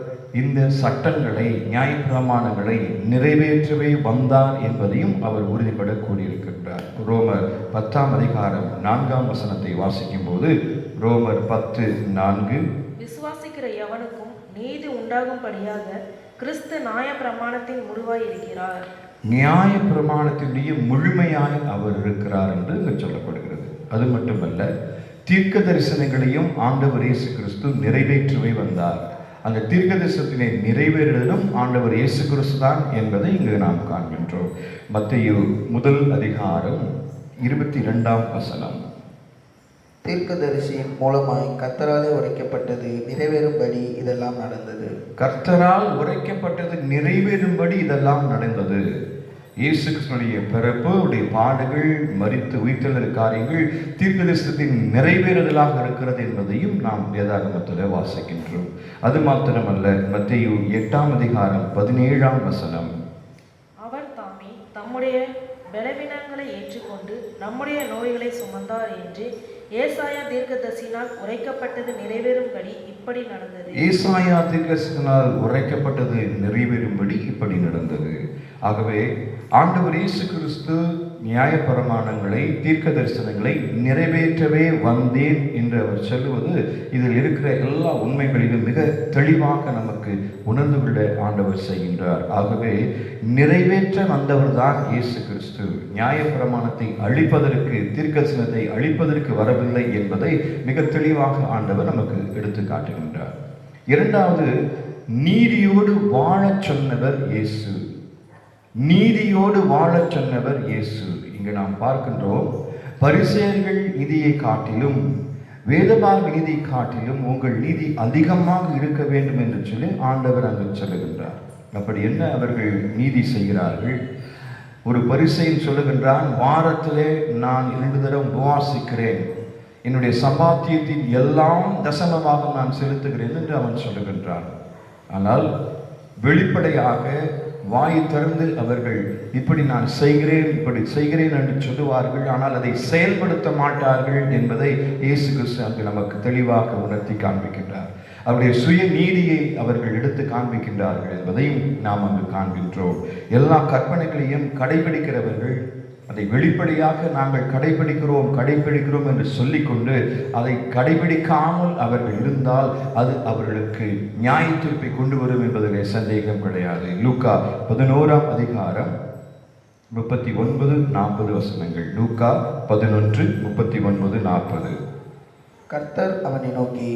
இந்த சட்டங்களை, நியாயப்பிரமாணங்களை நிறைவேற்றவே வந்தார் என்பதையும் அவர் உறுதிப்பட கூறியிருக்கின்றார். ரோமர் 10ஆம் அதிகாரம் 4ஆம் வசனத்தை வாசிக்கும் போது, ரோமர் 10:4, விசுவாசிக்கிற எவனுக்கும் நீதி உண்டாகும்படியாக கிறிஸ்து நியாய பிரமாணத்தின் முழுவாய் இருக்கிறார். நியாய பிரமாணத்தினுடைய முழுமையாய் அவர் இருக்கிறார் என்று இங்கு சொல்லப்படுகிறது. அது மட்டுமல்ல, தீர்க்க தரிசனங்களையும் ஆண்டவர் இயேசு கிறிஸ்து நிறைவேற்றவே வந்தார். அந்த தீர்க்க தரிசனத்தினை நிறைவேறுதலும் ஆண்டவர் இயேசு கிறிஸ்து தான் என்பதை இங்கு நாம் காண்கின்றோம். மத்தேயு 1 அதிகாரம் 22ஆம் வசனம். தீர்க்கதரிசியின் மூலமாய் கர்த்தராலே உரைக்கப்பட்டது நிறைவேறும்படி இதெல்லாம் நடந்தது. கர்த்தரால் உரைக்கப்பட்டது நிறைவேறும்படி இதெல்லாம் நடந்தது. இயேசு கிறிஸ்துவினுடைய பிறப்பு, அவருடைய பாடுகள், மரித்து உயிர்த்தெழுதல் காரியங்கள் தீர்க்கதரிசனத்தின் நிறைவேறுதலாக இருக்கிறது என்பதையும் நாம் வேதாகமத்தில் வாசிக்கின்றோம். அது மாத்திரமல்ல, மத்தேயு 8ஆம் அதிகாரம் 17ஆம் வசனம். அவர் தாமே தம்முடைய பலவீனங்களை ஏற்றுக்கொண்டு நம்முடைய நோய்களை சுமந்தார் என்று ஏசாயா தீர்க்கதரிசியினால் உரைக்கப்பட்டது நிறைவேறும்படி இப்படி நடந்தது. ஏசாயா தீர்க்கதரிசியினால் உரைக்கப்பட்டது நிறைவேறும்படி இப்படி நடந்தது. ஆகவே ஆண்டவர் இயேசு கிறிஸ்து நியாயப்பிரமாணங்களை, தீர்க்க தரிசனங்களை நிறைவேற்றவே வந்தேன் என்று அவர் சொல்லுவது, இதில் இருக்கிற எல்லா உண்மைகளிலும் மிக தெளிவாக நமக்கு உணர்ந்து கொள்ள ஆண்டவர் செய்கின்றார். ஆகவே நிறைவேற்ற வந்தவர் தான் இயேசு கிறிஸ்து. நியாயப்பிரமாணத்தை அழிப்பதற்கு, தீர்க்க தரிசனத்தை அழிப்பதற்கு வரவில்லை என்பதை மிக தெளிவாக ஆண்டவர் நமக்கு எடுத்து காட்டுகின்றார். இரண்டாவது, நீதியோடு வாழச் சொன்னவர் இயேசு. நீதியோடு வாழச் சொன்னவர் இயேசு. இங்கு நாம் பார்க்கின்றோம், பரிசேயர்கள் நீதியை காட்டிலும், வேதபாரக நீதியை காட்டிலும் உங்கள் நீதி அதிகமாக இருக்க வேண்டும் என்று சொல்லி ஆண்டவர் அங்கு சொல்லுகின்றார். அப்படி என்ன அவர்கள் நீதி செய்கிறார்கள்? ஒரு பரிசேயன் சொல்லுகின்றான், வாரத்திலே நான் 2 தடவை உபவாசிக்கிறேன், என்னுடைய சம்பாத்தியத்தின் எல்லாம் தசமமாக நான் செலுத்துகிறேன் என்று அவன் சொல்லுகின்றான். ஆனால் வெளிப்படையாக வாய் திறந்து அவர்கள் இப்படி நான் செய்கிறேன், இப்படி செய்கிறேன் என்று சொல்லுவார்கள். ஆனால் அதை செயல்படுத்த மாட்டார்கள் என்பதை இயேசு கிறிஸ்து அங்கு நமக்கு தெளிவாக உணர்த்தி காண்பிக்கின்றார். அவருடைய சுய நீதியை அவர்கள் எடுத்து காண்பிக்கின்றார்கள் என்பதையும் நாம் அங்கு காண்கின்றோம். எல்லா கற்பனைகளையும் கடைபிடிக்கிறவர்கள் அதை வெளிப்படையாக நாங்கள் கடைபிடிக்கிறோம் என்று சொல்லிக்கொண்டு அதை கடைபிடிக்காமல் அவர்கள் இருந்தால் அது அவர்களுக்கு நியாய தீர்ப்பை கொண்டு வரும் என்பதிலே சந்தேகம் கிடையாது. லூக்கா 11ஆம் அதிகாரம் 39-40 வசனங்கள். லூக்கா 11:39-40. கர்த்தர் அவனை நோக்கி,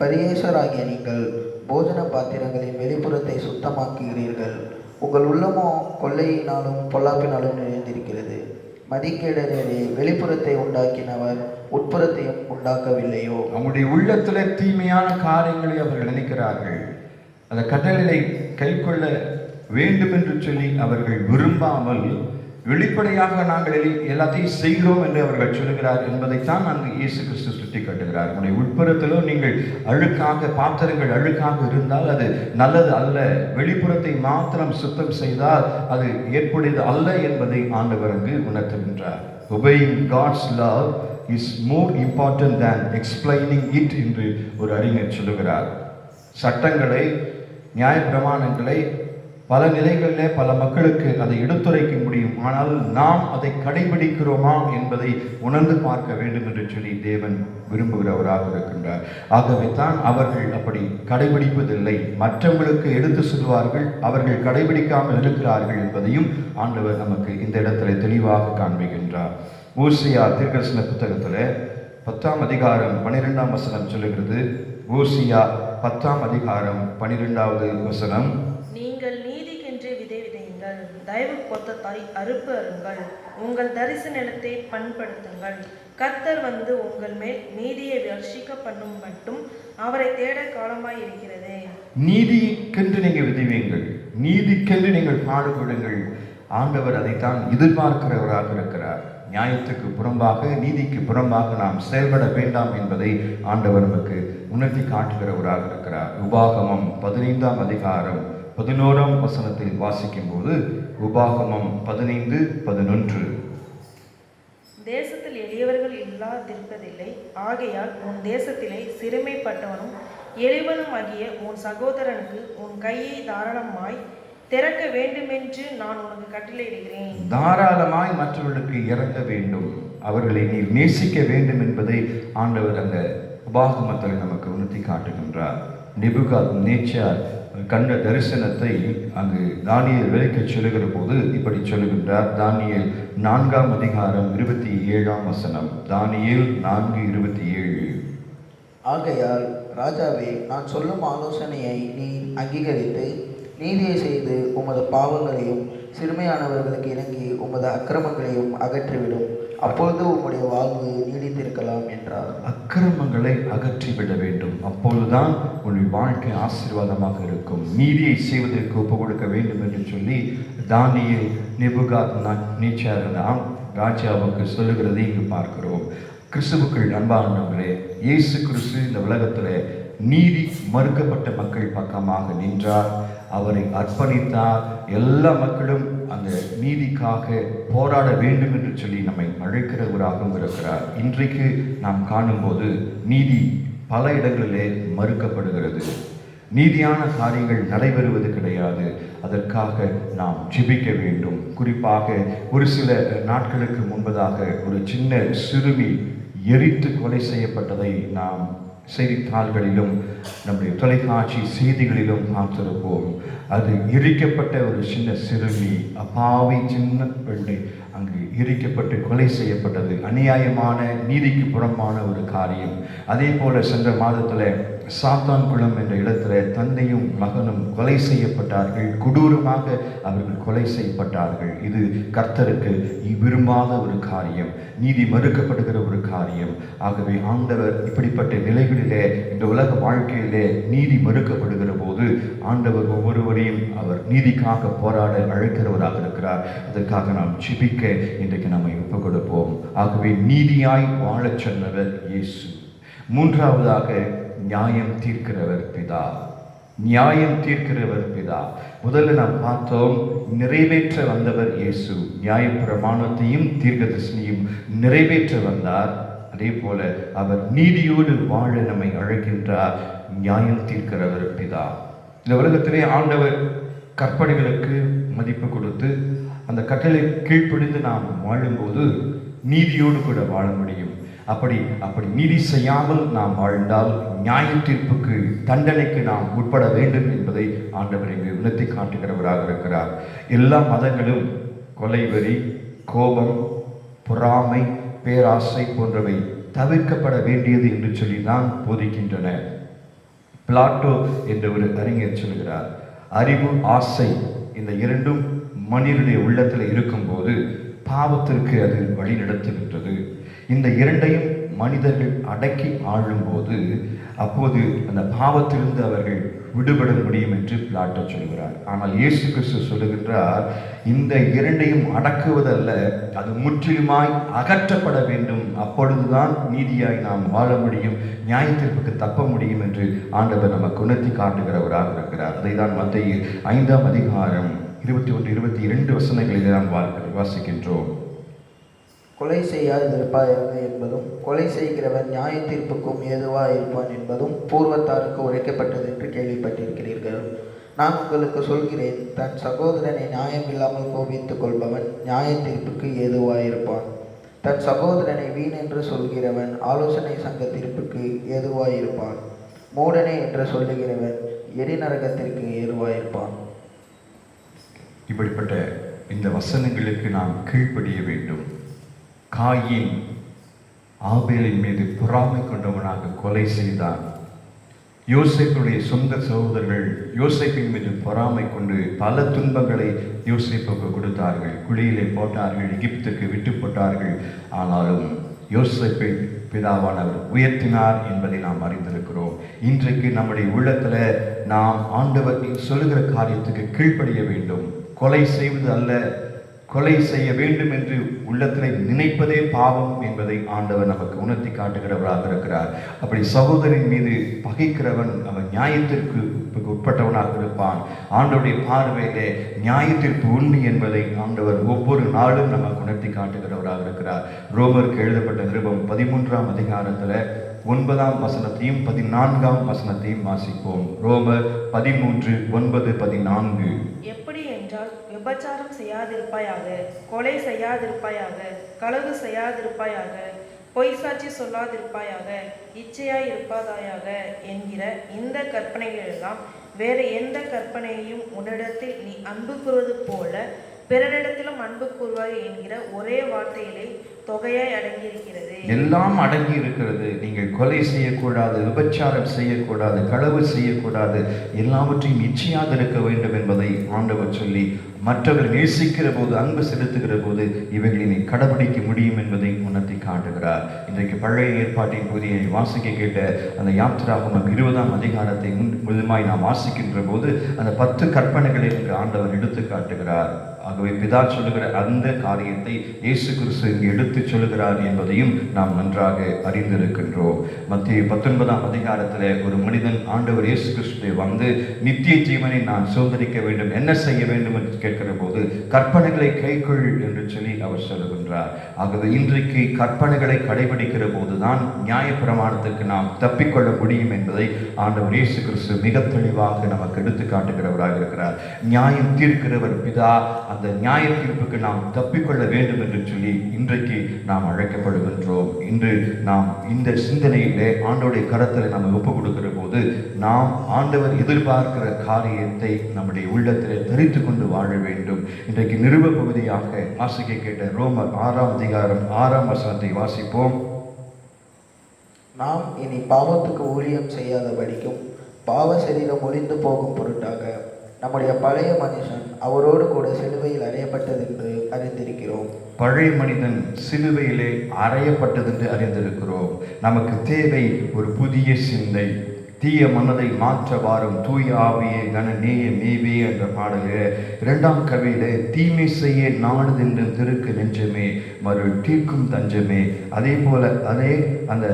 பரியேசராகிய நீங்கள் போஜன பாத்திரங்களின் வெளிப்புறத்தை சுத்தமாக்குகிறீர்கள், உங்கள் உள்ளமோ கொள்ளையினாலும் பொல்லாப்பினாலும் நிறைந்திருக்கிறது. மதிக்கேடரே, வெளிப்புறத்தை உண்டாக்கினவர் உட்புறத்தையும் உண்டாக்கவில்லையோ? அவங்களுடைய உள்ளத்துல தீமையான காரியங்களை அவர்கள் நினைக்கிறார்கள். அந்த கட்டளையை கைக்கொள்ள வேண்டும் என்று சொல்லி அவர்கள் விரும்பாமல் வெளிப்படையாக நாங்கள் எல்லாத்தையும் செய்கிறோம் என்று அவர்கள் சொல்கிறார் என்பதைத்தான் அங்கு இயேசு கிறிஸ்து சுட்டி காட்டுகிறார். உங்களுடைய உட்புறத்திலும் நீங்கள் பாத்திரங்கள் அழுக்காக இருந்தால் அது நல்லது அல்ல. வெளிப்புறத்தை மாத்திரம் சுத்தம் செய்தால் அது ஏற்புடையது அல்ல என்பதை ஆண்டவர் அங்கு உணர்த்துகின்றார். Obeying God's love is more important than explaining it என்று ஒரு அறிஞர் சொல்லுகிறார். சட்டங்களை, நியாய பிரமாணங்களை பல நிலைகளில் பல மக்களுக்கு அதை எடுத்துரைக்க முடியும். ஆனால் நாம் அதை கடைபிடிக்கிறோமா என்பதை உணர்ந்து பார்க்க வேண்டும் என்று சொல்லி தேவன் விரும்புகிறவராக இருக்கின்றார். ஆகவே தான் அவர்கள் அப்படி கடைபிடிப்பதில்லை. மற்றவங்களுக்கு எடுத்து சொல்வார்கள், அவர்கள் கடைபிடிக்காமல் இருக்கிறார்கள் என்பதையும் ஆண்டவர் நமக்கு இந்த இடத்துல தெளிவாக காண்பிக்கின்றார். ஓசியா தீர்க்கதரிசன புத்தகத்தில் 10ஆம் அதிகாரம் 12ஆம் வசனம் சொல்லுகிறது. ஓசியா 10ஆம் அதிகாரம் 12வது வசனம், நீங்கள் நீதிக்கென்று விதை விதையுங்கள், தயவு பொத்தத்தாய் அறுப்பு அருங்கள், உங்கள் தரிசு நிலத்தை பண்படுத்துங்கள். கர்த்தர் வந்து உங்கள் மேல் நீதியை வர்ஷிக்க பண்ணும் மட்டும் அவரை தேட காலமாய் இருக்கிறது. நீதிக்கென்று நீங்கள் விதைவீங்கள், நீதிக்கென்று நீங்கள் பாடுபடுங்கள். ஆண்டவர் அதைத்தான் எதிர்பார்க்கிறவராக இருக்கிறார். நியாயத்துக்கு புறம்பாக, நீதிக்கு புறம்பாக நாம் செயல்பட வேண்டாம் என்பதை ஆண்டவர் நமக்கு உணர்த்தி காட்டுகிறவராக இருக்கிறார். உபாகமம் 15ஆம் அதிகாரம் 11ஆம் வசனத்தில் வாசிக்கும் போது, உபாகமம் 15:11, தேசத்தில் எளியவர்கள் இல்லாதிருப்பதில்லை, ஆகையால் உன் தேசத்திலே சிறுமைப்பட்டவனும் எளிவனும் ஆகிய உன் சகோதரனுக்கு உன் கையை தாராளமாய் திறக்க வேண்டுமென்று நான் உனக்கு கட்டளையிடுகிறேன். தாராளமாய் மற்றவர்களுக்கு இறங்க வேண்டும், அவர்களை நீ நேசிக்க வேண்டும் என்பதை ஆண்டவர் அந்த உபாகமத்தில் நமக்கு உணர்த்தி காட்டுகின்றார். நேபுகாத்நேச்சார் கண்ட தரிசனத்தை அங்கு தானியேல் விளக்க சொல்லுகிற போது இப்படி சொல்லுகின்றார். தானியேல் 4ஆம் அதிகாரம் 27ஆம் வசனம். தானியேல் 4:27. ஆகையால் ராஜாவே, நான் சொல்லும் ஆலோசனையை நீ அங்கீகரித்து நீதியை செய்து உமது பாவங்களையும் சிறுமையானவர்களுக்கு இறங்கி உமது அக்கிரமங்களையும் அகற்றிவிடும், அப்பொழுது உம்முடைய வாழ்வு நீடித்திருக்கலாம் என்றார். அக்கிரமங்களை அகற்றிவிட வேண்டும், அப்பொழுதுதான் உன்னுடைய வாழ்க்கை ஆசீர்வாதமாக இருக்கும். நீதியை செய்வதற்கு ஒப்பு கொடுக்க வேண்டும் என்று சொல்லி தானியேல் நேபுகாத்நேச்சார் ராஜாவுக்கு சொல்லுகிறதை இங்கு பார்க்கிறோம். கிறிஸ்துவுக்குள் அன்பானவர்களே, இயேசு கிறிஸ்து இந்த உலகத்தில் நீதி மறுக்கப்பட்ட மக்கள் பக்கமாக நின்றார், அவரை அர்ப்பணித்தார். எல்லா மக்களும் அந்த நீதிக்காக போராட வேண்டும் என்று சொல்லி நம்மை அழைக்கிறவராகவும் இருக்கிறார். இன்றைக்கு நாம் காணும்போது நீதி பல இடங்களிலே மறுக்கப்படுகிறது. நீதியான காரியங்கள் நடைபெறுவது கிடையாது. அதற்காக நாம் ஜெபிக்க வேண்டும். குறிப்பாக ஒரு சில நாட்களுக்கு முன்பதாக ஒரு சின்ன சிறுமி எரித்து கொலை செய்யப்பட்டதை நாம் செய்தித்தாள்களிலும் நம்முடைய தொலைக்காட்சி செய்திகளிலும் பார்த்திருப்போம். அது எரிக்கப்பட்ட ஒரு சின்ன சிறுமி, அப்பாவி சின்ன பெண்ணை அங்கு எரிக்கப்பட்டு கொலை செய்யப்பட்டது அநியாயமான, நீதிக்கு புறம்பான ஒரு காரியம். அதே போல சென்ற மாதத்தில் சாத்தான்குளம் என்ற இடத்துல தந்தையும் மகனும் கொலை செய்யப்பட்டார்கள். கொடூரமாக அவர்கள் கொலை செய்யப்பட்டார்கள். இது கர்த்தருக்கு விரும்பாத ஒரு காரியம், நீதி மறுக்கப்படுகிற ஒரு காரியம். ஆகவே ஆண்டவர் இப்படிப்பட்ட நிலைகளிலே, இந்த உலக வாழ்க்கையிலே நீதி மறுக்கப்படுகிற போது ஆண்டவர் ஒவ்வொருவரையும் அவர் நீதிக்காக போராட அழைக்கிறவராக இருக்கிறார். அதற்காக நாம் ஜெபிக்க இன்றைக்கு நம்மை ஒப்புக் கொடுப்போம். ஆகவே நீதியாய் வாழச் சொன்னவர் இயேசு. மூன்றாவதாக நியாயம் தீர்க்கிறவர் பிதா. நியாயம் தீர்க்கிறவர் பிதா. முதல்ல நாம் பார்த்தோம், நிறைவேற்ற வந்தவர் இயேசு. நியாய பிரமாணத்தையும் தீர்க்கதரிசனையும் நிறைவேற்ற வந்தார். அதே போல அவர் நீதியோடு வாழ நம்மை அழைக்கின்றார். நியாயம் தீர்க்கிறவர் பிதா. இந்த உலகத்திலே ஆண்டவர் கற்பனைகளுக்கு மதிப்பு கொடுத்து அந்த கட்டளை கீழ்ப்படிந்து நாம் வாழும்போது நீதியோடு கூட வாழ முடியும். அப்படி நீதி செய்யாமல் நாம் வாழ்ந்தால் நியாய தீர்ப்புக்கு, தண்டனைக்கு நாம் உட்பட வேண்டும் என்பதை ஆண்டவர் இங்கு உணர்த்தி காட்டுகிறவராக இருக்கிறார். எல்லா மதங்களும் கொலைவெறி, கோபம், பொறாமை, பேராசை போன்றவை தவிர்க்கப்பட வேண்டியது என்று சொல்லி தான் போதிக்கின்றன. பிளாட்டோ என்ற ஒரு அறிஞர் சொல்கிறார், அறிவு, ஆசை இந்த இரண்டும் மனிதனுடைய உள்ளத்தில் இருக்கும்போது பாவத்திற்கு அது வழி நடத்துகின்றது. இந்த இரண்டையும் மனிதர்கள் அடக்கி ஆளும்போது அப்போது அந்த பாவத்திலிருந்து அவர்கள் விடுபட முடியும் என்று பிளாட்டோ சொல்கிறார். ஆனால் இயேசு கிறிஸ்து சொல்லுகின்றார், இந்த இரண்டையும் அடக்குவதல்ல, அது முற்றிலுமாய் அகற்றப்பட வேண்டும். அப்பொழுதுதான் நீதியாய் நாம் வாழ முடியும், நியாய தீர்ப்புக்கு தப்ப முடியும் என்று ஆண்டவர் நமக்கு உணர்த்தி காட்டுகிறவராக இருக்கிறார். அதை தான் மத்தேயு 5ஆம் அதிகாரம் 21-22 வசனங்களில் நாம் வாசிக்கின்றோம். கொலை செய்யாதிருப்பாயாக என்பதும் கொலை செய்கிறவன் நியாய தீர்ப்புக்கும் ஏதுவாக இருப்பான் என்பதும் பூர்வத்தாருக்கு உரைக்கப்பட்டது என்று கேள்விப்பட்டிருக்கிறீர்கள். நான் உங்களுக்கு சொல்கிறேன், தன் சகோதரனை நியாயம் இல்லாமல் கோபித்துக் கொள்பவன் நியாய தீர்ப்புக்கு ஏதுவாயிருப்பான். தன் சகோதரனை வீண் என்று சொல்கிறவன் ஆலோசனை சங்க தீர்ப்புக்கு ஏதுவாயிருப்பான். மூடனே என்று சொல்லுகிறவன் எரிநரகத்திற்கு ஏதுவாயிருப்பான். இப்படிப்பட்ட இந்த வசனங்களுக்கு நாம் கீழ்ப்படிய வேண்டும். காயின் ஆபேலின் மீது பொறாமை கொண்டவனாக கொலை செய்தான். யோசேப்புடைய சொந்த சகோதரர்கள் யோசேப்பின் மீது பொறாமை கொண்டு பல துன்பங்களை யோசேப்புக்கு கொடுத்தார்கள். குழியிலே போட்டார்கள், எகிப்துக்கு விட்டு போட்டார்கள். ஆனாலும் யோசேப்பை பிதாவானவர் உயர்த்தினார் என்பதை நாம் அறிந்திருக்கிறோம். இன்றைக்கு நம்முடைய உள்ளத்தில் நாம் ஆண்டவர் சொல்லுகிற காரியத்துக்கு கீழ்ப்படிய வேண்டும். கொலை செய்வது அல்ல, கொலை செய்ய வேண்டும் என்று உள்ளத்தில் நினைப்பதே பாவம் என்பதை ஆண்டவர் நமக்கு உணர்த்தி காட்டுகிறவராக இருக்கிறார். அப்படி சகோதரின் மீது பகைக்கிறவன் அவன் நியாயத்திற்கு உட்பட்டவனாக இருப்பான். ஆண்டவருடைய பார்வையிலே நியாயத்திற்கு உண்மை என்பதை ஆண்டவர் ஒவ்வொரு நாளும் நமக்கு உணர்த்தி காட்டுகிறவராக இருக்கிறார். ரோமருக்கு எழுதப்பட்ட நிருபம் 13ஆம் அதிகாரத்தில் 9ஆம் வசனத்தையும் 14ஆம் வசனத்தையும் வாசிப்போம். ரோமர் 13:9-14. எப்படி என்றால், விபச்சாரம் செய்யாதிருப்பாயாக, கொலை செய்யாதிருப்பாயாக, களவு செய்யாதிருப்பாயாக, பொய் சாட்சி சொல்லாதிருப்பாயாக, இச்சையாய் இருப்பாதாயாக என்கிற இந்த கற்பனைகளெல்லாம் வேறு எந்த கற்பனையையும் உன்னிடத்தில் நீ அன்பு கூறுவது போல பிறரிடத்திலும் அன்பு கூறுவாய் என்கிற ஒரே வார்த்தையிலே தொகையாய் அடங்கியிருக்கிறது. எல்லாம் அடங்கி இருக்கிறது. நீங்கள் கொலை செய்யக்கூடாது, விபச்சாரம் செய்யக்கூடாது, களவு செய்யக்கூடாது, எல்லாவற்றையும் இச்சையாக இருக்க வேண்டும் என்பதை ஆண்டவர் சொல்லி மற்றவர் நேசிக்கிற போது, அன்பு செலுத்துகிற போது இவைகளை நீ கடைபிடிக்க முடியும் என்பதை உணர்த்தி காட்டுகிறார். இன்றைக்கு பழைய ஏற்பாட்டின் புதிய வாசிக்க கேட்ட அந்த யாத்திராகமம் 20ஆம் அதிகாரத்தை முழுமையாய் நாம் வாசிக்கின்ற போது அந்த 10 கற்பனைகளை ஆண்டவர் எடுத்து காட்டுகிறார். ஆகவே பிதா சொல்லுகிற அந்த காரியத்தை இயேசு கிறிஸ்து இங்கு எடுத்து சொல்லுகிறார் என்பதையும் நாம் நன்றாக அறிந்திருக்கின்றோம். மத்தேயு 19ஆம் அதிகாரத்தில் ஒரு மனிதன் ஆண்டவர் இயேசு கிறிஸ்துவை வந்து நித்திய ஜீவனை நான் சுதந்திரிக்க வேண்டும், என்ன செய்ய வேண்டும் என்று கேட்கிற போது கற்பனைகளை கைக்கொள் என்று சொல்லி அவர் சொல்லுகின்றார். ஆகவே இன்றைக்கு கற்பனைகளை கடைபிடிக்கிற போதுதான் நியாய பிரமாணத்துக்கு நாம் தப்பிக்கொள்ள முடியும் என்பதை ஆண்டவர் இயேசு கிறிஸ்து மிக தெளிவாக நமக்கு எடுத்து காட்டுகிறவராக இருக்கிறார். நியாயம் தீர்க்கிறவர் பிதா. அந்த நியாய தீர்ப்புக்கு நாம் தப்பிக்கொள்ள வேண்டும் என்று சொல்லி இன்றைக்கு நாம் அழைக்கப்படுகின்றோம். இன்று நாம் இந்த சிந்தனையிலே ஆண்டவருடைய கரத்தில் நாம் ஒப்புக் கொடுக்கிற போது நாம் ஆண்டவர் எதிர்பார்க்கிற காரியத்தை நம்முடைய உள்ளத்தில் தெரிந்து கொண்டு வாழ வேண்டும். இன்றைக்கு நிருப பகுதியாக வாசிக்க கேட்ட ரோமர் 6ஆம் அதிகாரம் 6ஆம் வசனத்தை வாசிப்போம். நாம் இனி பாவத்துக்கு ஊழியம் செய்யாதபடிக்கும் பாவ சரீரம் ஒழிந்து போகும் பொருட்டாக நம்முடைய பழைய மனுஷன் அவரோடு கூட சிலுவையில் அறையப்பட்டதென்று அறிந்திருக்கிறோம். பழைய மனிதன் சிலுவையிலே அறையப்பட்டதென்று அறிந்திருக்கிறோம். நமக்கு தேவை ஒரு புதிய சிந்தை. தீய மனதை மாற்ற வாரும் தூய ஆவியே கன நேய மேவே என்ற பாடலே 2ஆம் கவியிலே தீமை செய்ய நாடுதென்றும் திருக்கு நெஞ்சமே மறு தீர்க்கும் தஞ்சமே. அதே போல அந்த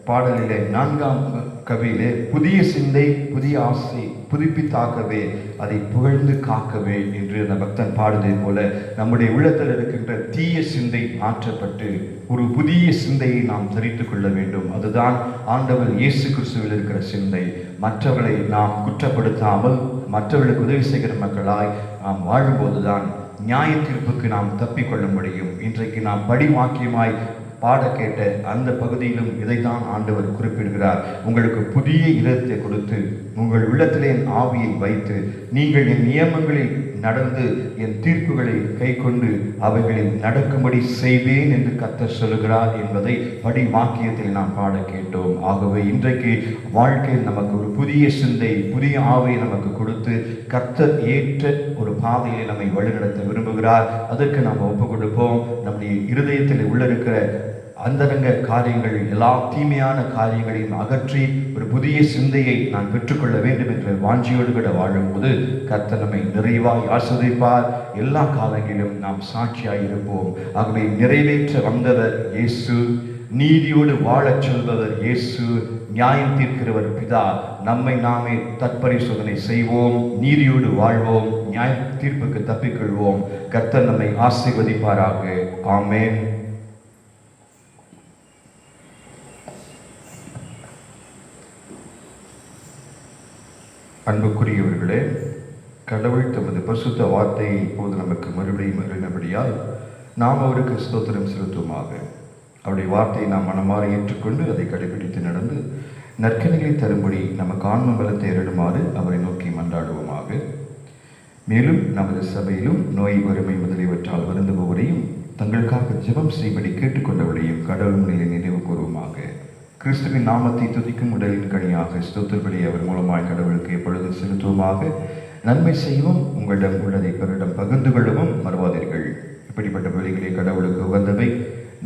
பாடலிலே 4ஆம் கவியிலே புதிய சிந்தை புதிய ஆசை புதுப்பித்தாக்கவே அதை புகழ்ந்து காக்கவே என்று அந்த பக்தன் பாடுவதை போல நம்முடைய உள்ளத்தில் இருக்கின்ற தீய சிந்தை மாற்றப்பட்டு ஒரு புதிய சிந்தையை நாம் தரித்துக் கொள்ள வேண்டும். அதுதான் ஆண்டவர் இயேசு கிறிஸ்துவில் இருக்கிற சிந்தை. மற்றவர்களை நாம் குற்றப்படுத்தாமல் மற்றவர்களுக்கு உதவி செய்கிற மக்களாய் நாம் வாழும்போதுதான் நியாய தீர்ப்புக்கு நாம் தப்பிக்கொள்ள முடியும். இன்றைக்கு நாம் படிவாக்கியமாய் பாட கேட்ட அந்த பகுதியிலும் இதைத்தான் ஆண்டவர் குறிப்பிடுகிறார். உங்களுக்கு புதிய இதயத்தை கொடுத்து உங்கள் உள்ளத்திலே என் ஆவியை வைத்து நீங்கள் என் நியமங்களில் நடந்து என் தீர்ப்புகளை கை கொண்டு அவைகளில் நடக்கும்படி செய்வேன் என்று கர்த்தர் சொல்லுகிறார் என்பதை படி வாக்கியத்தில் நாம் பாட கேட்டோம். ஆகவே இன்றைக்கு வாழ்க்கையில் நமக்கு ஒரு புதிய சிந்தை புதிய ஆவியை நமக்கு கொடுத்து கர்த்தர் ஏற்ற ஒரு பாதையை நம்மை வழிநடத்த விரும்புகிறார். அதற்கு நாம் ஒப்பு கொடுப்போம். நம்முடைய இருதயத்தில் உள்ள இருக்கிற அந்தரங்க காரியங்கள் எல்லா தீமையான காரியங்களையும் அகற்றி ஒரு புதிய சிந்தையை நான் பெற்றுக்கொள்ள வேண்டும் என்ற வாஞ்சியோடு கூட வாழும்போது கர்த்தர் நம்மை நிறைவாய் ஆசீர்வதிப்பார். எல்லா காலங்களிலும் நாம் சாட்சியாய் இருப்போம். ஆகவே நிறைவேற்ற வந்தவர் இயேசு, நீதியோடு வாழச் சொல்பவர் இயேசு, நியாயம் தீர்க்கிறவர் பிதா. நம்மை நாமே தற்பரிசோதனை செய்வோம், நீதியோடு வாழ்வோம், நியாய தீர்ப்புக்கு தப்பிக்கொள்வோம். கர்த்தர் நம்மை ஆசீர்வதிப்பாராக. ஆமென். அன்புக்குரியவர்களே, கடவுள் தமது பரிசுத்த வார்த்தையை இப்போது நமக்கு மறுபடியும் அருளினபடியால் நாம் அவருக்கு ஸ்தோத்திரம் செலுத்துவோமாக. அவருடைய வார்த்தையை நாம் மனமாற ஏற்றுக்கொண்டு அதை கடைபிடித்து நடந்து நற்கனிகளை தரும்படி நமக்கு ஆன்ம பலத்தை அருளுமாறு அவரை நோக்கி மன்றாடுவோமாக. மேலும் நமது சபையிலும் நோய் வறுமை முதலியவற்றால் வருந்துபவரையும் தங்களுக்காக ஜெபம் செய்யும்படி கேட்டுக்கொண்டவரையும் கடவுள் முன்னிலை நினைவு கூறுவோமாக. கிறிஸ்துவின் நாமத்தை துதிக்கும் உடலின் கனியாக ஸ்தோத்திரபடி அவர் மூலமாய் கடவுளுக்கு எப்பொழுது செலுத்துவோமாக. நன்மை செய்யவும் உங்களிடம் உள்ளதை பிறரிடம் பகிர்ந்து கொள்ளவும் மறவாதீர்கள். இப்படிப்பட்ட வழிகளே கடவுளுக்கு உகந்தவை.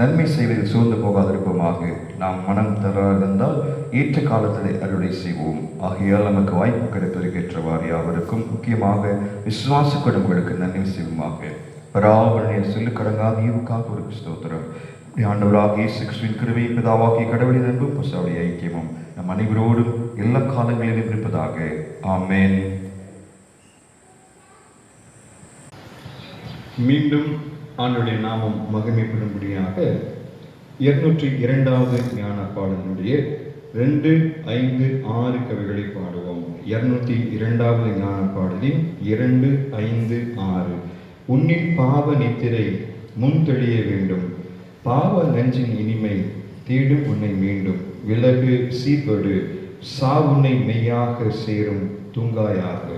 நன்மை செய்வதில் சோர்ந்து போகாதிருப்போமாக. நாம் மனம் தராதிருந்தால் ஏற்ற காலத்தில் அறுவடை செய்வோம். ஆகையால் நமக்கு வாய்ப்பு கிடைப்பதற்கேற்றவாறு யாவருக்கும் முக்கியமாக விசுவாச குடும்பங்களுக்கு நன்மை செய்வோமாக. பராபரணைய சொல்லு கடங்காத ஈவுக்காக ஒரு ஸ்தோத்திரம். ஆண்டவராக இயேசு கிறிஸ்துவின் கிருபை பிதாவாகிய கடவுளின் அன்பும் பரிசுத்த ஐக்கியமும் நம் அனைவரோடும் எல்லா காலங்களிலும் இருப்பதாக. ஆமென். மீண்டும் ஆண்டுடைய நாமம் மகிமைப்படும்படியாக 202வது ஞான பாடலுடைய 2, 5, 6 கவிகளை பாடுவோம். 202வது ஞான பாடலின் 2, 5, 6. உன்னில் பாவ நித்திரை முன் தெளிய வேண்டும், பாவ நஞ்சின் இனிமை தேடும் உன்னை மீண்டும், விலகு சீர்படு சாவுன்னை மெய்யாக சேரும் தூங்காயாக.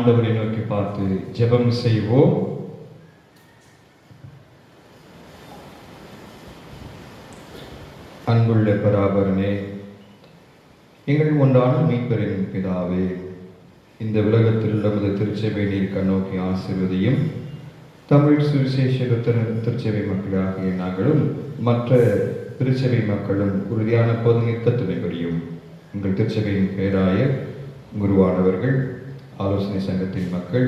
ஆண்டவரை நோக்கி பார்த்து ஜெபம் செய்வோம். அன்புள்ள பராபரனே, எங்கள் ஒன்றான மீட்பரின் பிதாவே, இந்த உலகத்தில் நமது திருச்சபை நீர் கண்ணோக்கி ஆசீர்வதியும். தமிழ் சுவிசேஷ திருச்சபை மக்களாகிய நாங்களும் மற்ற திருச்சபை மக்களும் உறுதியான பொது நிற்க துணை புரியும். உங்கள் திருச்சபையின் பேராயர், குருவானவர்கள், ஆலோசனை சங்கத்தின் மக்கள்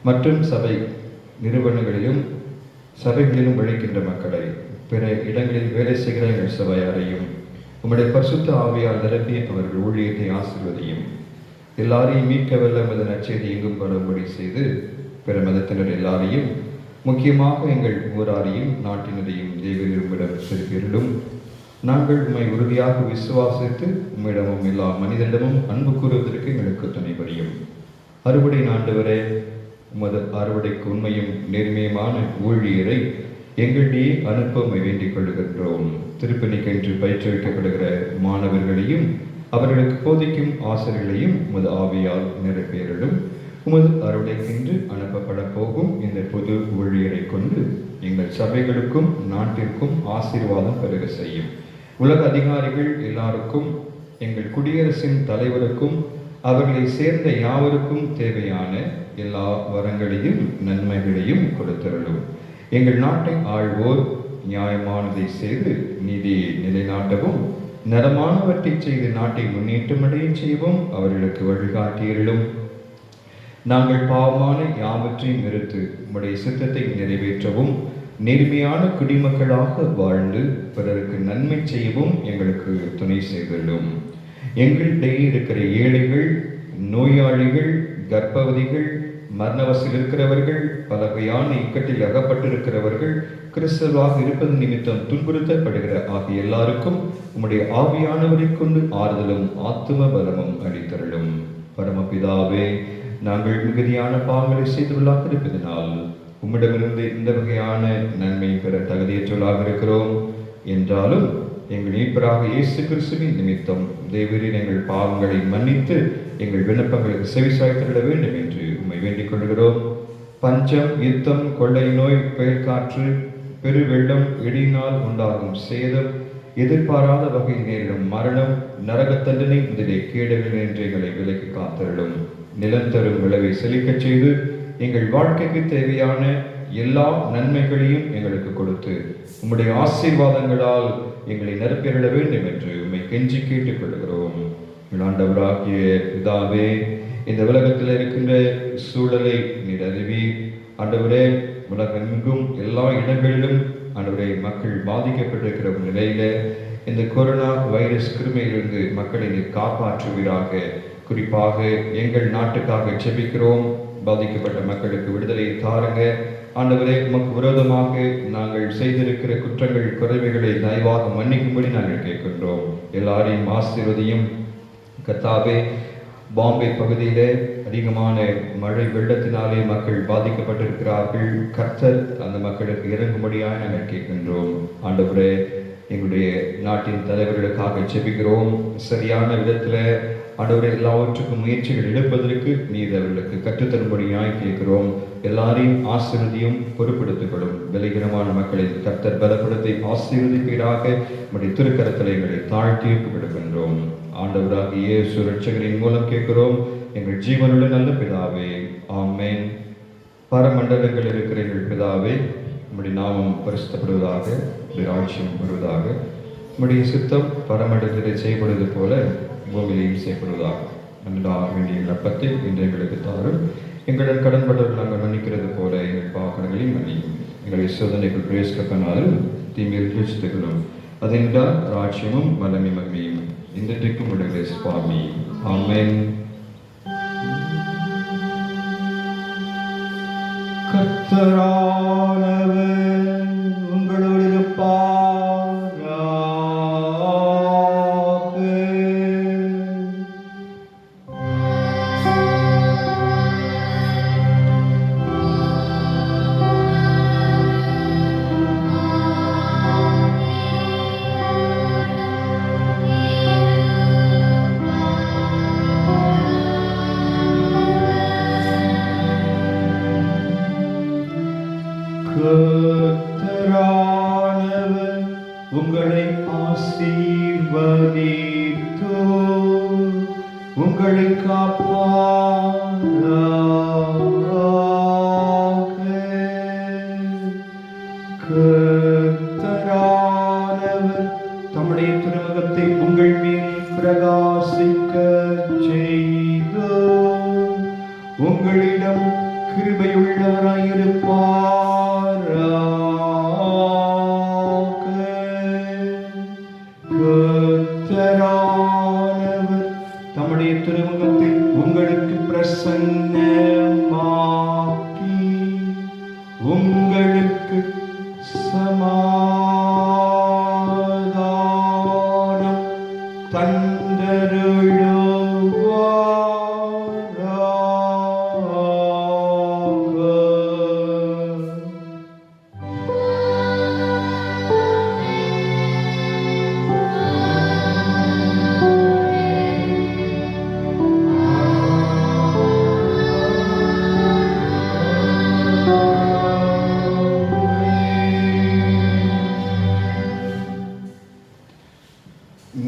மற்றும் சபை நிறுவனங்களிலும் சபைகளிலும் உழைக்கின்ற மக்களை, பிற இடங்களில் வேலை செய்கிற எங்கள் சபையாரையும் உம்முடைய பரிசுத்த ஆவியால் நிரப்பி அவர்கள் ஊழியத்தை ஆசீர்வதியும். எல்லாரையும் மீட்க வல்ல மத நற்செய்தி எங்கும் பரவும்படி செய்து பிற மதத்தினர் எல்லாரையும், முக்கியமாக எங்கள் ஊராரையும் நாட்டினரையும் தேவனிடமிடம் திருப்பியருளும். நாங்கள் உம்மை உறுதியாக விசுவாசித்து உம்மிடமும் எல்லா மனிதனிடமும் அன்பு கூறுவதற்கு எங்களுக்கு துணை புரியும். அறுவடை ஆண்டவரே, உமது அறுவடைக்கு உண்மையும் நேர்மையுமான ஊழியரை எங்களிடையே அனுப்ப வேண்டிக் கொள்கின்றோம். திருப்பணிக்கென்று பயிற்றுவிக்கப்படுகிற மாணவர்களையும் அவர்களுக்கு போதிக்கும் ஆசிரியர்களையும் உமது ஆவியால் நிரப்பேறலும். உமது அறுவடைக்கென்று அனுப்பப்பட போகும் இந்த பொது ஊழியரை கொண்டு எங்கள் சபைகளுக்கும் நாட்டிற்கும் ஆசீர்வாதம் பெருக செய்யும். உலக அதிகாரிகள் எல்லாருக்கும், எங்கள் குடியரசின் தலைவருக்கும் அவர்களை சேர்ந்த யாவருக்கும் தேவையான எல்லா வரங்களையும் நன்மைகளையும் கொடுத்தருளும். எங்கள் நாட்டை ஆள்வோர் நியாயமானதை செய்து நீதியை நிலைநாட்டவும், நலமானவற்றை செய்து நாட்டை முன்னேற்றமடைய செய்யவும் அவர்களுக்கு வழிகாட்டியருளும். நாங்கள் பாவமான யாவற்றையும் நிறுத்து உம்முடைய சித்தத்தை நிறைவேற்றவும், நேர்மையான குடிமக்களாக வாழ்ந்து பிறருக்கு நன்மை செய்யவும் எங்களுக்கு துணை செய்துள்ளோம். எங்களிடையே இருக்கிற ஏழைகள், நோயாளிகள், கர்ப்பவதிகள், மரணவசில் இருக்கிறவர்கள், பல வகையான இக்கட்டில் அகப்பட்டிருக்கிறவர்கள், கிறிஸ்தவாக இருப்பது நிமித்தம் துன்புறுத்தப்படுகிற ஆகிய எல்லாருக்கும் உம்முடைய ஆவியானவரை கொண்டு ஆறுதலும் ஆத்தும பலமும் அளித்தருளும். பரமபிதாவே, நாங்கள் மிகுதியான பாவங்களை செய்துள்ளாக இருப்பதனால் உம்மிடமிருந்து இந்த வகையான நன்மை பெற தகுதியற்றவர்களாக இருக்கிறோம். என்றாலும் எங்கள் மீட்பராக இயேசு கிறிஸ்துவின் நிமித்தம் தேவரீர் எங்கள் பாவங்களை மன்னித்து எங்கள் விண்ணப்பங்களுக்கு செவிசாய்த்திட வேண்டும் என்று உம்மை வேண்டிக் கொள்கிறோம். பஞ்சம், யுத்தம், கொள்ளை நோய், புயல் காற்று, பெருவெள்ளம், இடியினால் உண்டாகும் சேதம், எதிர்பாராத வகையில் நேரிடும் மரணம், நரக தண்டனை முதலே கேடுகள் என்று எங்களை விலக்கி காத்தருளும். நிலம் தரும் விளைவை செழிக்கச் செய்து எங்கள் வாழ்க்கைக்கு தேவையான எல்லா நன்மைகளையும் எங்களுக்கு கொடுத்து உம்முடைய ஆசீர்வாதங்களால் எங்களை நிரப்பிட வேண்டும் என்று உம்மை கெஞ்சி கேட்டுக் கொள்கிறோம். ஆண்டவராகிய பிதாவே, இந்த உலகத்தில் இருக்கின்ற சூழலை நீர் அறிவி. ஆண்டவரே, உலகெங்கும் எல்லா இடங்களிலும் ஆண்டவரே மக்கள் பாதிக்கப்பட்டிருக்கிற நிலையில இந்த கொரோனா வைரஸ் கிருமியிலிருந்து மக்களை நீர் காப்பாற்றுவீராக. குறிப்பாக எங்கள் நாட்டுக்காக செபிக்கிறோம். பாதிக்கப்பட்ட மக்களுக்கு விடுதலை தாருங்க. ஆண்டவரே, உமக்கு விரோதமாக நாங்கள் செய்திருக்கிற குற்றங்கள், குறைவுகளை தயவாக மன்னிக்கும்படி நாங்கள் கேட்கின்றோம். எல்லாரையும் ஆசீர்வதியும். கர்த்தாவே, பாம்பே பகுதியிலே அதிகமான மழை வெள்ளத்தினாலே மக்கள் பாதிக்கப்பட்டிருக்கிறார்கள். கர்த்தர் அந்த மக்களுக்கு இறங்கும்படியாக நாங்கள் கேட்கின்றோம். ஆண்டவரே, எங்களுடைய நாட்டின் தலைவர்களுக்காக செபிக்கிறோம். சரியான விதத்தில் ஆண்டவரே எல்லாவற்றுக்கும் முயற்சிகள் எடுப்பதற்கு நீர் அவர்களுக்கு கற்றுத்தரும்படியாய் கேட்கிறோம். எல்லாரையும் ஆசீர்வதியும், பொறுப்படுத்திக் விலைகிரமான மக்களை கர்த்தர் பலப்படுத்தி ஆசீர்வதிப்பீராக. நம்முடைய திருக்கரத்தில் எங்களை தாழ்த்தி விடுகின்றோம். ஆண்டவராகிய இயேசு இரட்சகரின் மூலம் கேட்கிறோம் எங்கள் ஜீவனுள்ள நல்ல பிதாவே, ஆமென். பரமண்டலங்கள் இருக்கிற எங்கள் பிதாவே, நம்முடைய நாமம் பரிசுத்தப்படுவதாக, நம்முடைய ராஜ்யம் வருவதாக, நம்முடைய சித்தம் பரமண்டலத்திலே செய்யப்படுவது போல பூமியிலையும் செய்யப்படுவதாக. அன்றாட வேண்டிய அப்பத்தை இன்று எங்களுக்கு தாரும். எங்களுடன் கடன்பட்டவர்கள் நாங்கள் மன்னிக்கிறது போல எங்கள் பாவங்களையும் மன்னியும். எங்களை சோதனைகள் பிரவேசிக்கப்பனாலும் தீமையில் கிழித்துக்கொள்ளும். அதென்றால் ராஜ்யமும் வல்லமை மகிமையும் இன்றைக்கும் உடைய சுவாமி, ஆமென். கர்த்தரானவர் உங்களோடு இருப்பாராக. கர்த்தரானவர் உங்களை ஆசீர்வதித்து உங்களை காப்பாராக. கர்த்தரானவர் தம்முடைய திருமுகத்தை உங்கள் மேல் பிரகாசிக்க செய்து உங்களிடம் கிருபையுள்ளவராயிருப்பாராக. கர்த்தரானவர் தம்முடைய திருமுகத்தில் உங்களுக்கு பிரசன்னமாக்கி உங்களுக்கு சமாதானம் தந்தருளுவாராக.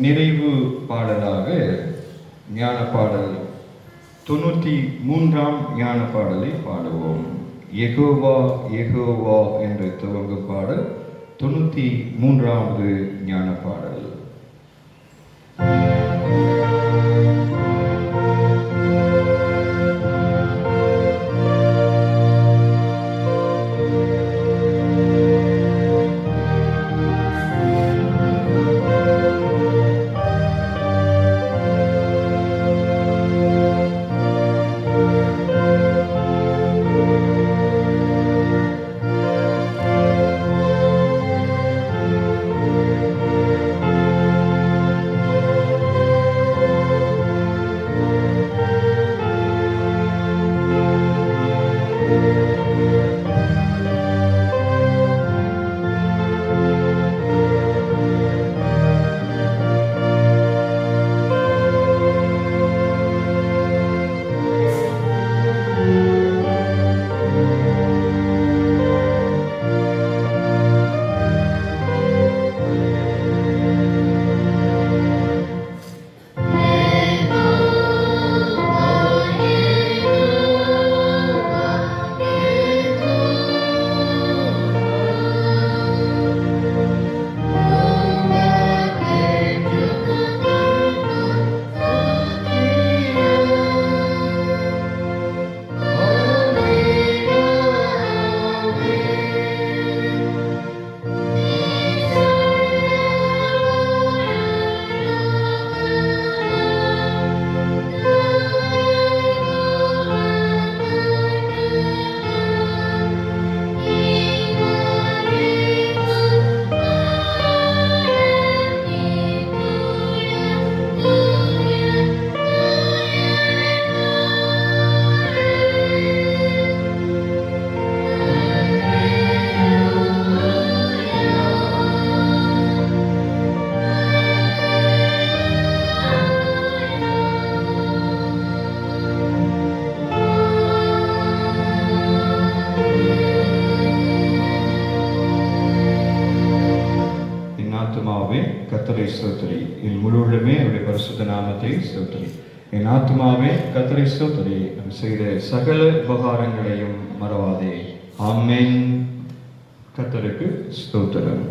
நிறைவு பாடலாக ஞான பாடல் 93ஆம் ஞான பாடலை பாடுவோம். யெகோவா யெகோவா என்று துவங்கும் பாடல் 93வது ஞான பாடல். கர்த்தரை ஸ்தோத்திரி. என் முழு உள்ளமே அவருடைய பரிசுத்த நாமத்தை ஸ்தோத்திரி. என் ஆத்துமாவே கர்த்தரை ஸ்தோத்திரி. நாம் செய்த சகல உபகாரங்களையும் மறவாதே. ஆமென். கர்த்தருக்கு ஸ்தோத்திரம்.